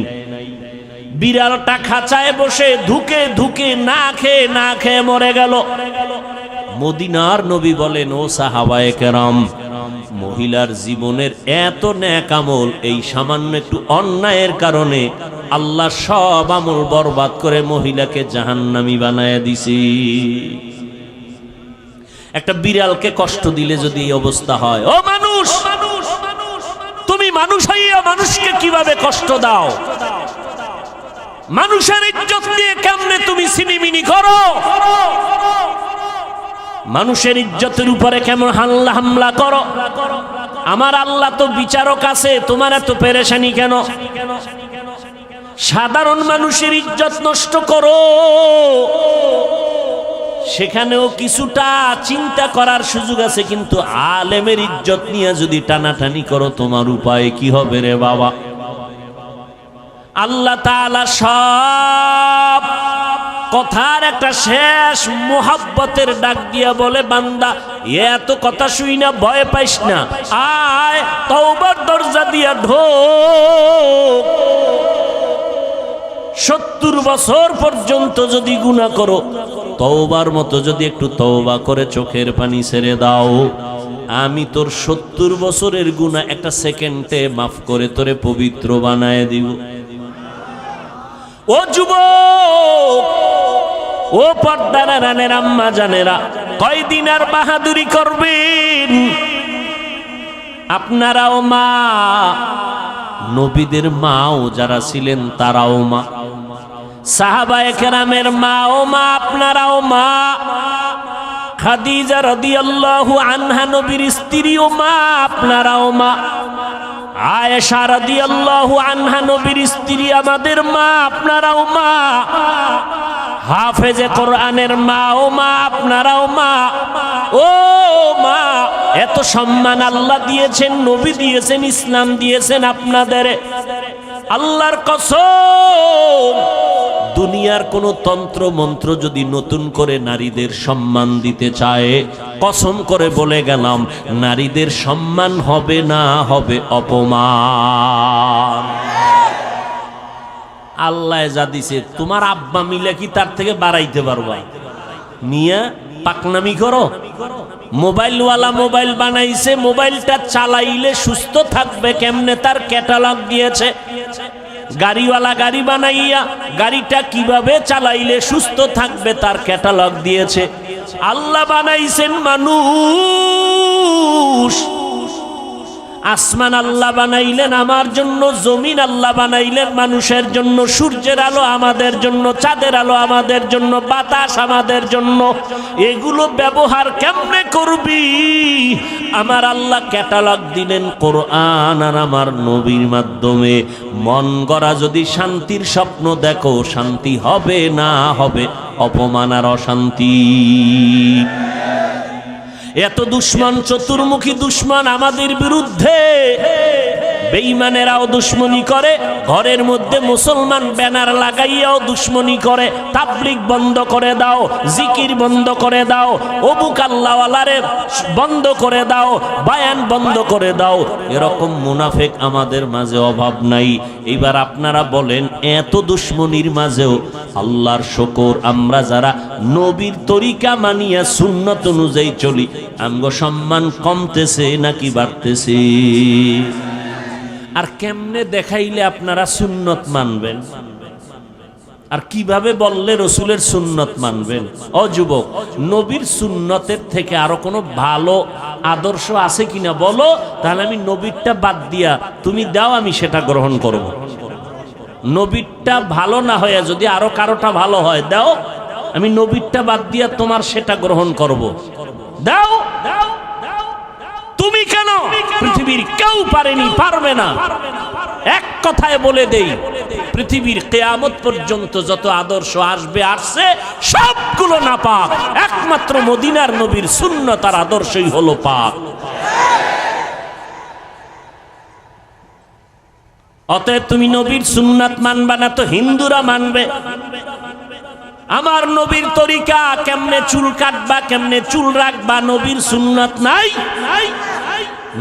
বিড়ালটা খাঁচায় বসে ধুকে ধুকে না খেয়ে মরে গেল। মদিনার নবী বলেন, ও সাহাবায়ে কেরাম, মহিলার জীবনের এত নেক আমল এই সামান্য একটু অন্যায়ের কারণে আল্লাহ সব আমল বরবাদ করে মহিলাকে জাহান্নামী বানায়া দিছে। একটা বিড়ালকে কষ্ট দিলে যদি এই অবস্থা হয়, ও মানুষ, তুমি মানুষ হইয়া মানুষকে কিভাবে কষ্ট দাও? মানুষের ইজ্জত দিয়ে কেমনে তুমি সিনিমিনি করো? মানুষের ইজ্জতের উপরে কেমন হামলা করো? আমার আল্লাহ তো বিচারক আছে, তোমার এত পেরেশানি কেন? সাধারণ মানুষের ইজ্জত নষ্ট করো, সেখানেও কিছুটা চিন্তা করার সুযোগ আছে, কিন্তু আলেমের ইজ্জত নিয়ে যদি টানাটানি করো তোমার উপায় কি হবে রে বাবা? আল্লাহ তাআলা সব কথার একটা শেষ মোহাব্বতের ডাক দিয়া বলে, বান্দা এত কথা শুই না, ভয় পাইস না, আয় তওবার দরজা দিয়া ঢোক। 70 বছর পর্যন্ত যদি গুনাহ করো, তওবার মতো যদি একটু তওবা করে চোখের পানি ছেড়ে দাও, আমি তোর 70 বছরের গুনাহ একটা সেকেন্ডে মাফ করে তোরে পবিত্র বানায় দিব। ও যুবক, ও পর্দার রানের আম্মা জানেরা, কয়দিন আর বাহাদুরি করবেন? আপনারাও মা, নবীদের মাও যারা ছিলেন তারাও মা, সাহাবায়ে কেরামের মাও মা, আপনারাও মা। খাদিজা রাদিয়াল্লাহু আনহা নবীর স্ত্রীও মা, আপনারাও মা। আয়েশা রাদিয়াল্লাহু আনহা নবীর স্ত্রী, আমাদের মা, আপনারাও মা। হাফেজে কোরআনের মা ও মা, আপনারাও মা। ও মা, এত সম্মান আল্লাহ দিয়েছেন, নবী দিয়েছেন, ইসলাম দিয়েছেন আপনাদের। আল্লাহর কসম, দুনিয়ার কোন তন্ত্র মন্ত্র যদি নতুন করে নারীদের সম্মান দিতে চায়, কসম করে বলে গেলাম, নারীদের সম্মান হবে না, হবে অপমান। আল্লাহ যা দিছে, তোমার আব্বা মিলে কি তার থেকে বাড়াইতে পারবা? মিয়া পাকনামি করো। মোবাইলওয়ালা মোবাইল বানাইছে, মোবাইলটা চালাইলে সুস্থ থাকবে কেমনে তার ক্যাটালগ দিয়েছে। গাড়িওয়ালা গাড়ি বানাইয়া গাড়িটা কিভাবে চালাইলে সুস্থ থাকবে তার ক্যাটালগ দিয়েছে। আল্লাহ বানাইছেন মানুষ, আসমান আল্লাহ বানাইলেন আমার জন্য, জমিন আল্লাহ বানাইলেন মানুষের জন্য, সূর্যের আলো আমাদের জন্য, চাঁদের আলো আমাদের জন্য, বাতাস আমাদের জন্য। এগুলো ব্যবহার কেমনে করবি? আমার আল্লাহ ক্যাটালগ দিলেন কোরআন আর আমার নবীর মাধ্যমে। মন গড়া যদি শান্তির স্বপ্ন দেখো, শান্তি হবে না, হবে অপমান আর অশান্তি। এত দুশ্মন, চতুর্মুখী দুশ্মন আমাদের বিরুদ্ধে। বেঈমানেরাও দুশ্মনী করে, ঘরের মধ্যে মুসলমান ব্যানার লাগাইয়াও দুশ্মনী করে। তাবলীগ বন্ধ করে দাও, জিকির বন্ধ করে দাও, অবু কাল্লাওয়ালারে বন্ধ করে দাও, বায়ান বন্ধ করে দাও। এরকম মুনাফিক আমাদের মাঝে অভাব নাই। এইবার আপনারা বলেন, এত দুশ্মনীর মাঝেও আল্লাহর শুকর, আমরা যারা নবীর তরিকা মানিয়া সুন্নত অনুযায়ী চলি, আমগো সম্মান কমতেছে নাকি বাড়তেছে? আর কেমনে দেখাইলে আপনারা সুন্নত মানবেন? আর কিভাবে বললে রসুলের সুন্নত মানবেন? ও যুবক, নবীর সুন্নতের থেকে আরো কোনো ভালো আদর্শ আছে কিনা বলো, তাহলে আমি নবীরটা বাদ দিয়া তুমি দাও, আমি সেটা গ্রহণ করব। নবীরটা ভালো না হয়ে যদি আরো কারোটা ভালো হয় দাও, আমি নবীরটা বাদ দিয়া তোমার সেটা গ্রহণ করব। দাও। তুমি কেন? পৃথিবীর কেউ পারেনি, পারবে না। এক কথায় বলে দেই, পৃথিবীর কিয়ামত পর্যন্ত যত আদর্শ আসবে, আসছে, সবগুলো নাপাক। একমাত্র মদিনার নবীর সুন্নত আর আদর্শই হলো পাক। অতএব তুমি নবীর সুন্নাত মানবা না তো হিন্দুরা মানবে। আমার নবীর তরিকা, কেমনে চুল কাটবা, কেমনে চুল রাখবা, নবীর সুন্নাত নাই।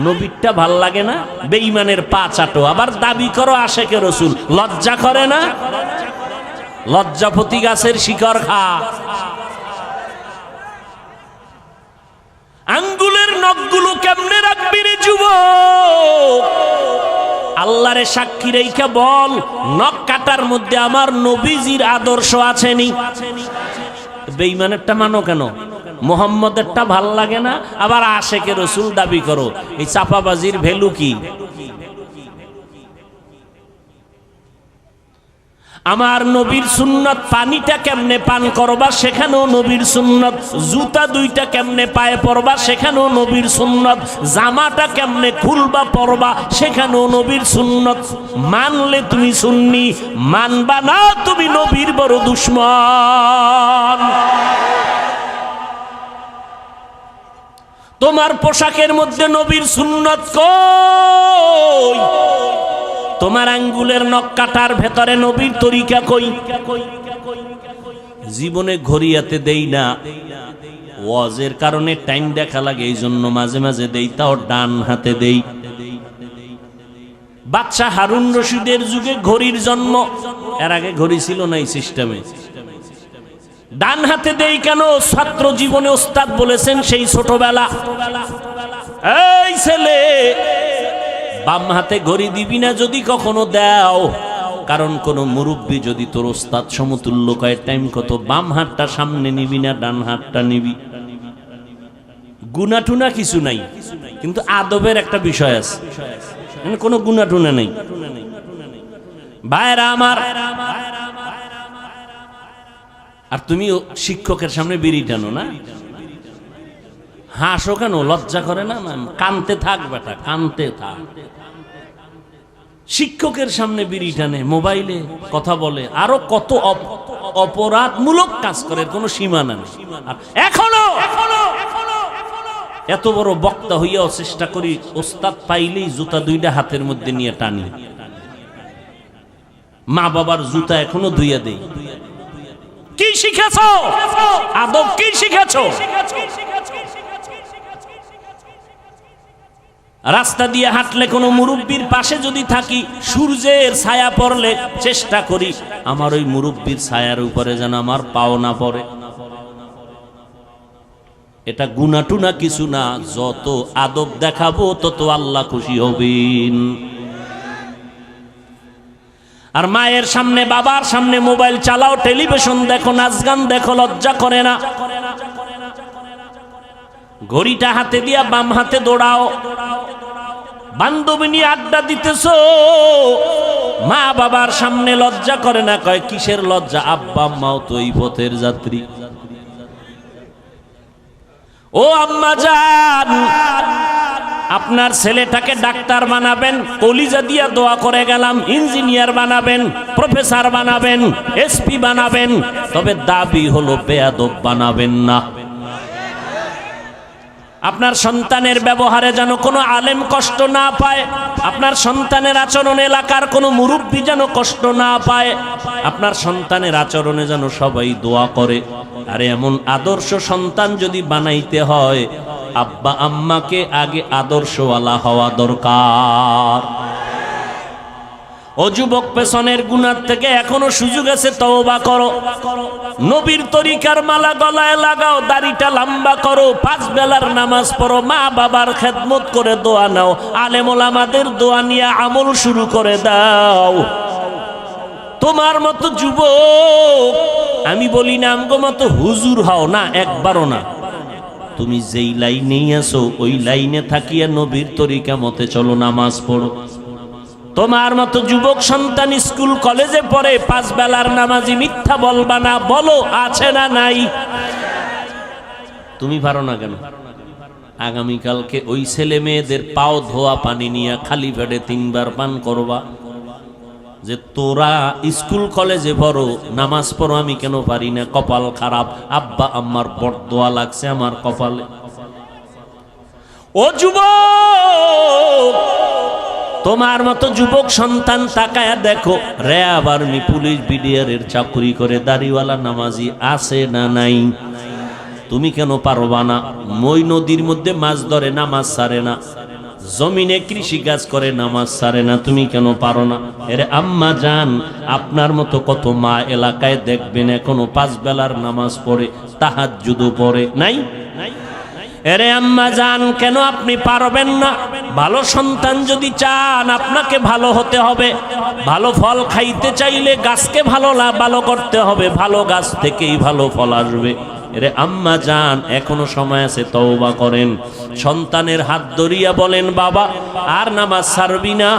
নবীরটা ভাল লাগে না? বেঈমানের পা চাটো, আবার দাবি করো আশেকে রসুল। লজ্জা করে না? লজ্জাপতি গাছের শিকড় খা। আঙ্গুলের নখগুলো কেমনে রাখবি রে যুবক? আল্লাহরে সাক্ষী রেখে বল, নখ কাটার মধ্যে আমার নবীজির আদর্শ আছেনি? বেঈমানেরটা মানো কেন? মুহাম্মদেরটা ভাল লাগে না, আবার আশেকে রসুল দাবি করো। এই চাপাবাজির ভ্যালু কি? আমার নবীর সুন্নত, পানিটা কেমনে পান করবা সেখানেও নবীর সুন্নত, জুতা দুইটা কেমনে পায়ে পরবা সেখানেও নবীর সুন্নত, জামাটা কেমনে খুলবা পরবা সেখানেও নবীর সুন্নত। মানলে তুমি সুন্নি, মানবা না তুমি নবীর বড় দুশ্মন। তোমার পোশাকের মধ্যে নবীর সুন্নত কই? তোমার আঙ্গুলের নখ কাটার ভেতরে নবীর তরিকা কই? জীবনে ঘড়িয়াতে দেই না, ওয়াজের কারণে টাইম দেখা লাগে, এই জন্য মাঝে মাঝে দেই, তাও ডান হাতে দেই। বাদশাহ হারুন রশিদের যুগে ঘড়ির জন্ম, এর আগে ঘড়ি ছিল না এই সিস্টেমে। ডান হাতে দেই কেন? ছাত্র জীবনে ওস্তাদ বলেছেন সেই ছোটবেলা, এই ছেলে বাম হাতে ঘড়ি দিবি না যদি কখনো দাও, কারণ কোন মুরব্বী যদি তোর ওস্তাদ সমতুল্য কয় টাইম কত, বাম হাতটা সামনে নিবি না ডান হাতটা নিবি। গুনাটুনা কিছু নাই, কিন্তু আদবের একটা বিষয় আছে, কোনো গুনাটুনা নেই। ভাইরা আমার, আর তুমি শিক্ষকের সামনে বিড়ি টানো না, হাসো কেন? লজ্জা করে না? কানতে থাক বেটা, কানতে থাক। শিক্ষকের সামনে বিড়ি টানে, মোবাইলে কথা বলে, আরো কত অপরাধমূলক কাজ করে, কোনো সীমা নেই। এখনো এত বড় বক্তা হইয়াও চেষ্টা করি ওস্তাদ পাইলেই জুতা দুইটা হাতের মধ্যে নিয়ে টানি। মা বাবার জুতা এখনো ধুইয়া দেই। কি শিখেছ? আদব কি শিখেছ? রাস্তা দিয়ে হাঁটলে কোনো মুরব্বির পাশে যদি থাকি, সূর্যের ছায়া পড়লে চেষ্টা করি আমার ওই মুরব্বির ছায়ার উপরে যেন আমার পাও না পড়ে। এটা গুনাটুনা কিছু না, যত আদব দেখাবো তত আল্লাহ খুশি হবেন। আর মায়ের সামনে, বাবার সামনে মোবাইল চালাও, টেলিভিশন দেখো, নাচ গান দেখো, লজ্জা করে না? ঘড়িটা হাতে দিয়া বাম হাতে দৌড়াও, বান্ধবী নিয়ে আড্ডা দিতেছো, মা বাবার সামনে লজ্জা করে না? কয় কিসের লজ্জা, আব্বা আম্মাও তো এই পথের যাত্রী। ও আম্মা জান, আপনার ছেলেটাকে ডাক্তার বানাবেন, কলিজা দিয়া দোয়া করে গেলাম, ইঞ্জিনিয়ার বানাবেন, প্রফেসর বানাবেন, এসপি বানাবেন, তবে দাবি হলো বেয়াদব বানাবেন না। আপনার সন্তানের ব্যবহারে যেন কোনো আলেম কষ্ট না পায়, আপনার সন্তানের আচরণে এলাকার কোনো মুরব্বী যেন কষ্ট না পায়, আপনার সন্তানের আচরণে যেন সবাই দোয়া করে। আরে এমন আদর্শ সন্তান যদি বানাইতে হয়, আব্বা আম্মাকে আগে আদর্শওয়ালা হওয়া দরকার। ও যুবক, পেছনের গুনাহ থেকে এখনো সুযোগ আছে, তওবা করো। নবীর তরিকার মালা গলায় লাগাও, দাড়িটা লম্বা করো, 5 বেলার নামাজ পড়ো, মা বাবার খেদমত করে দোয়া নাও, আলেম ওলামাদের দোয়া নিয়ে আমল শুরু করে দাও। তোমার মতো যুবক, আমি বলি না আমগো মতো হুজুর হও না, একবারও না। তুমি যেই লাইনেই আছো ওই লাইনে থাকিয়া নবীর তরিকা মতে চলো, নামাজ পড়ো। তোমার মতো যুবক সন্তান স্কুল কলেজে পড়ে, 5 বেলার নামাজি, মিথ্যা বলবা না, বলো আছে না নাই? তুমি পারো না কেন? আগামীকালকে ওই ছেলে মেয়েদের পাও ধোয়া পানি নিয়ে খালি পেটে 3 বার পান করবা, যে তোরা স্কুল কলেজে পড়ো, নামাজ পড়ো, আমি কেন পারি না, কপাল খারাপ, আব্বা আম্মার বরদোয়া লাগছে আমার কপালে। ও যুবক, তোমার মতো যুবক সন্তান তাকায়া দেখো, র্যাব আর্মি পুলিশ বিডিআরের চাকরি করে দাড়িওয়ালা নামাজি আছে না নাই? তুমি কেন পারবা না? মই নদীর মধ্যে মাছ ধরে, নামাজ ছাড়ে না, জমিনে কৃষি কাজ করে, নামাজ ছাড়ে না, তুমি কেন পারো না? এরে আম্মা জান, আপনার মতো কত মা এলাকায় দেখবেন এখনো 5 বেলার নামাজ পড়ে, তাহাজ্জুদও পড়ে, নাই? এরে আম্মা জান, কেন আপনি পারবেন না? ভালো সন্তান যদি চান, আপনাকে ভালো হতে হবে। ভালো ফল খাইতে চাইলে গাছকে ভালো করতে হবে, ভালো গাছ থেকেই ভালো ফল আসবে। এরে আম্মা জান, এখনো সময় আছে, তওবা করেন। সন্তানের হাত ধরিয়া বলেন, বাবা আর নামাজ ছাড়বি না,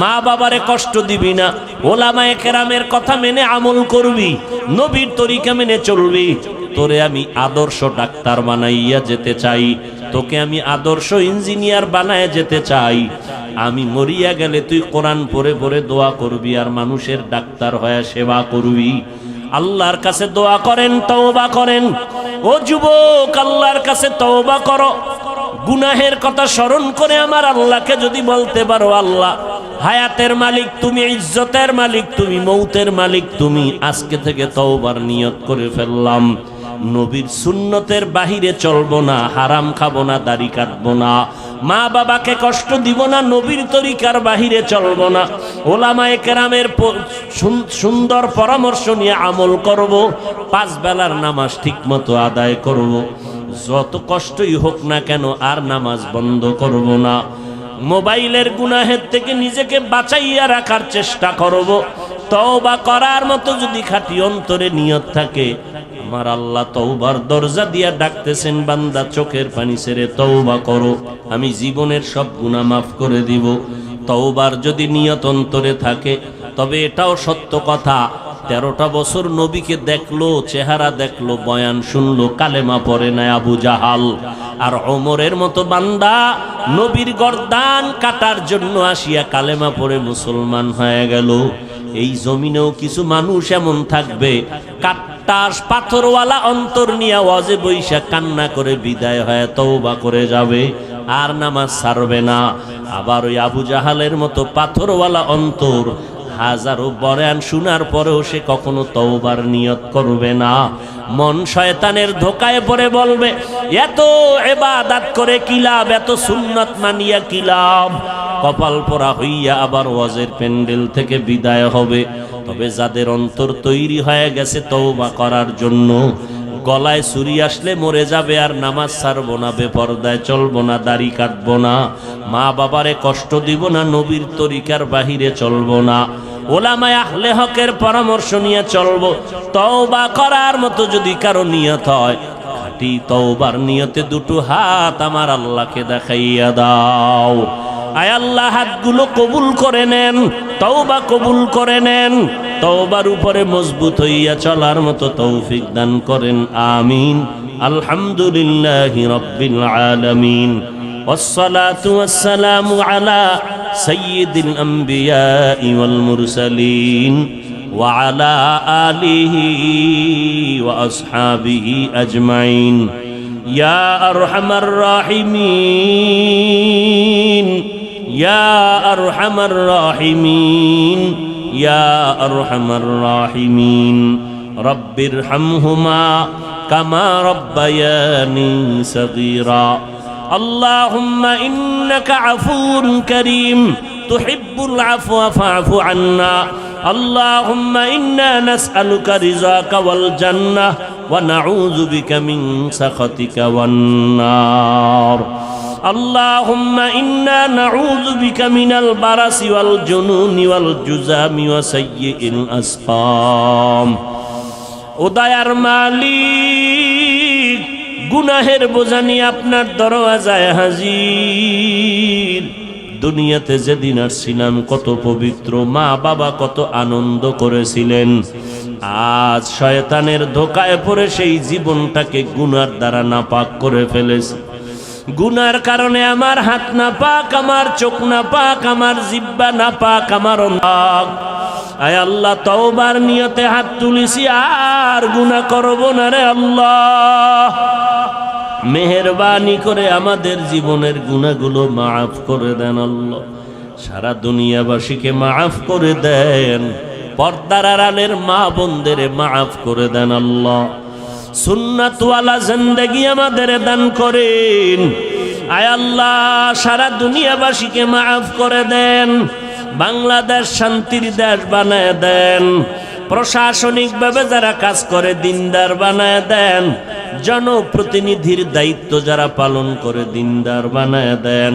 মা বাবারে কষ্ট দিবি না, ওলামায়ে কেরামের কথা মেনে আমল করবি, নবীর তরিকা মেনে চলবি। তোরে আমি আদর্শ ডাক্তার বানাইয়া যেতে চাই, তোকে আমি আদর্শ ইঞ্জিনিয়ার বানায় যেতে চাই। আমি মরিয়া গেলে তুই কোরআন পড়ে পড়ে দোয়া করবি আর মানুষের ডাক্তার হয়ে সেবা করবি। আল্লাহর কাছে দোয়া করেন, তওবা করেন। ও যুবক, আল্লাহর কাছে তওবা করো। গুনাহের কথা স্মরণ করে আমার আল্লাহকে যদি বলতে পারো, আল্লাহ হায়াতের মালিক তুমি, ইজ্জতের মালিক তুমি, মৌতের মালিক তুমি, আজকে থেকে তওবার নিয়ত করে ফেললাম, নবীর সুন্নতের বাহিরে চলবো না, হারাম খাবো না, দাড়ি কাটবো না, মা বাবাকে কষ্ট দিব না, নবীর তরিকার বাহিরে চলবো না, ওলামায়ে কেরামের সুন্দর পরামর্শ নিয়ে আমল করব, 5 বেলার নামাজ ঠিক মতো আদায় করব, যত কষ্টই হোক না কেন আর নামাজ বন্ধ করব না। মোবাইলের গুনাহের থেকে নিজেকে বাঁচাইয়া রাখার চেষ্টা করব। তওবা করার মতো যদি খাঁটি অন্তরে নিয়ত থাকে, আমার আল্লাহ তওবার দরজা দিয়া ডাকতেছেন, বান্দা চোখের পানি ছেড়ে তওবা করো, আমি জীবনের সব গুনাহ মাফ করে দিব। তওবার যদি নিয়ত অন্তরে থাকে, তবে এটাও সত্য কথা, 13টা বছর নবীকে দেখলো, চেহারা দেখলো, বয়ান শুনলো, কালেমা পড়ে না আবু জাহাল। আর ওমরের মতো বান্দা নবীর গর্দান কাটার জন্য আসিয়া কালেমা পড়ে মুসলমান হয়ে গেল। এই জমিনেও কিছু মানুষ এমন থাকবে, কাট্টাস পাথরওয়ালা অন্তর নিয়ে ওয়াজে বৈশা কান্না করে বিদায় হয়ে তওবা করে যাবে, আর নামাজ ছাড়বে না। আবার ওই আবু জাহালের মতো পাথরওয়ালা অন্তর, হাজারো বয়ান শোনার পরেও সে কখনো তওবার নিয়ত করবে না। মন শয়তানের ধোকায় পড়ে বলবে, এত ইবাদত করে কি লাভ, এত সুন্নাত মানিয়া কি লাভ, কপাল পোড়া হইয়া আবার ওয়াজের প্যান্ডেল থেকে বিদায় হবে। তবে যাদের অন্তর তৈরি হয়ে গেছে তওবা করার জন্য, গলায় ছুরি আসলে মরে যাবে আর নামাজ ছাড়বো না, বেপরদায় চলবো না, দাড়ি কাটবো না, মা বাবারে কষ্ট দিব না, নবীর তরিকার বাহিরে চলবো না, ওলামায়ে আহলে হকের পরামর্শ নিয়ে চলবো। তওবা করার মতো যদি কারো নিয়ত হয়, খাঁটি তওবার নিয়তে 2টো হাত আমার আল্লাহকে দেখাইয়া দাও। আয় আল্লাহ হাতগুলো কবুল করে নেন, তওবা কবুল করে নেন, তওবার উপরে মজবুত হইয়া চলার মতো তৌফিক দান করেন। আমিন। আলহামদুলিল্লাহি রাব্বিল আলামিন। والصلاة والسلام على سيد الأنبياء والمرسلين وعلى آله وأصحابه أجمعين يا أرحم الراحمين يا أرحم الراحمين يا أرحم الراحمين رب ارحمهما كما ربياني صغيرا اللهم إنك عفو كريم تحب العفو فاعف عنا اللهم إنا نسألك رضاك والجنة ونعوذ بك من سخطك والنار اللهم إنا نعوذ بك من البرص والجنون والجذام وسيء الأسقام উদয়ার মালিক গুনাহের বোঝা নিয়ে আপনার দরওয়াজায় হাজির। দুনিয়াতে যেদিন আসছিলাম কত পবিত্র, মা বাবা কত আনন্দ করেছিলেন। আজ শয়তানের ধোকায় পড়ে সেই জীবনটাকে গুনার দ্বারা নাপাক করে ফেলেছি। গুনার কারণে আমার হাত নাপাক, আমার চোখ নাপাক, আমার জিহ্বা নাপাক, আমার নাক। আয় আল্লাহ, তওবার নিয়তে হাত তুলিছি, আর গুনাহ করব না রে আল্লাহ। মেহেরবানি করে আমাদের জীবনের গুনাহগুলো মাফ করে দেন আল্লাহ। সারা দুনিয়াবাসীকে মাফ করে দেন, পর্দার আড়ালের মা বোনদের মাফ করে দেন আল্লাহ। সুন্নাতওয়ালা জিন্দেগি আমাদের দান করেন। আয় আল্লাহ, সারা দুনিয়াবাসীকে মাফ করে দেন, বাংলাদেশ শান্তির দেশ বানায় দেন, প্রশাসনিকভাবে যারা কাজ করে দিনদার বানায় দেন, জনপ্রতিনিধির দায়িত্ব যারা পালন করে দিনদার বানায় দেন।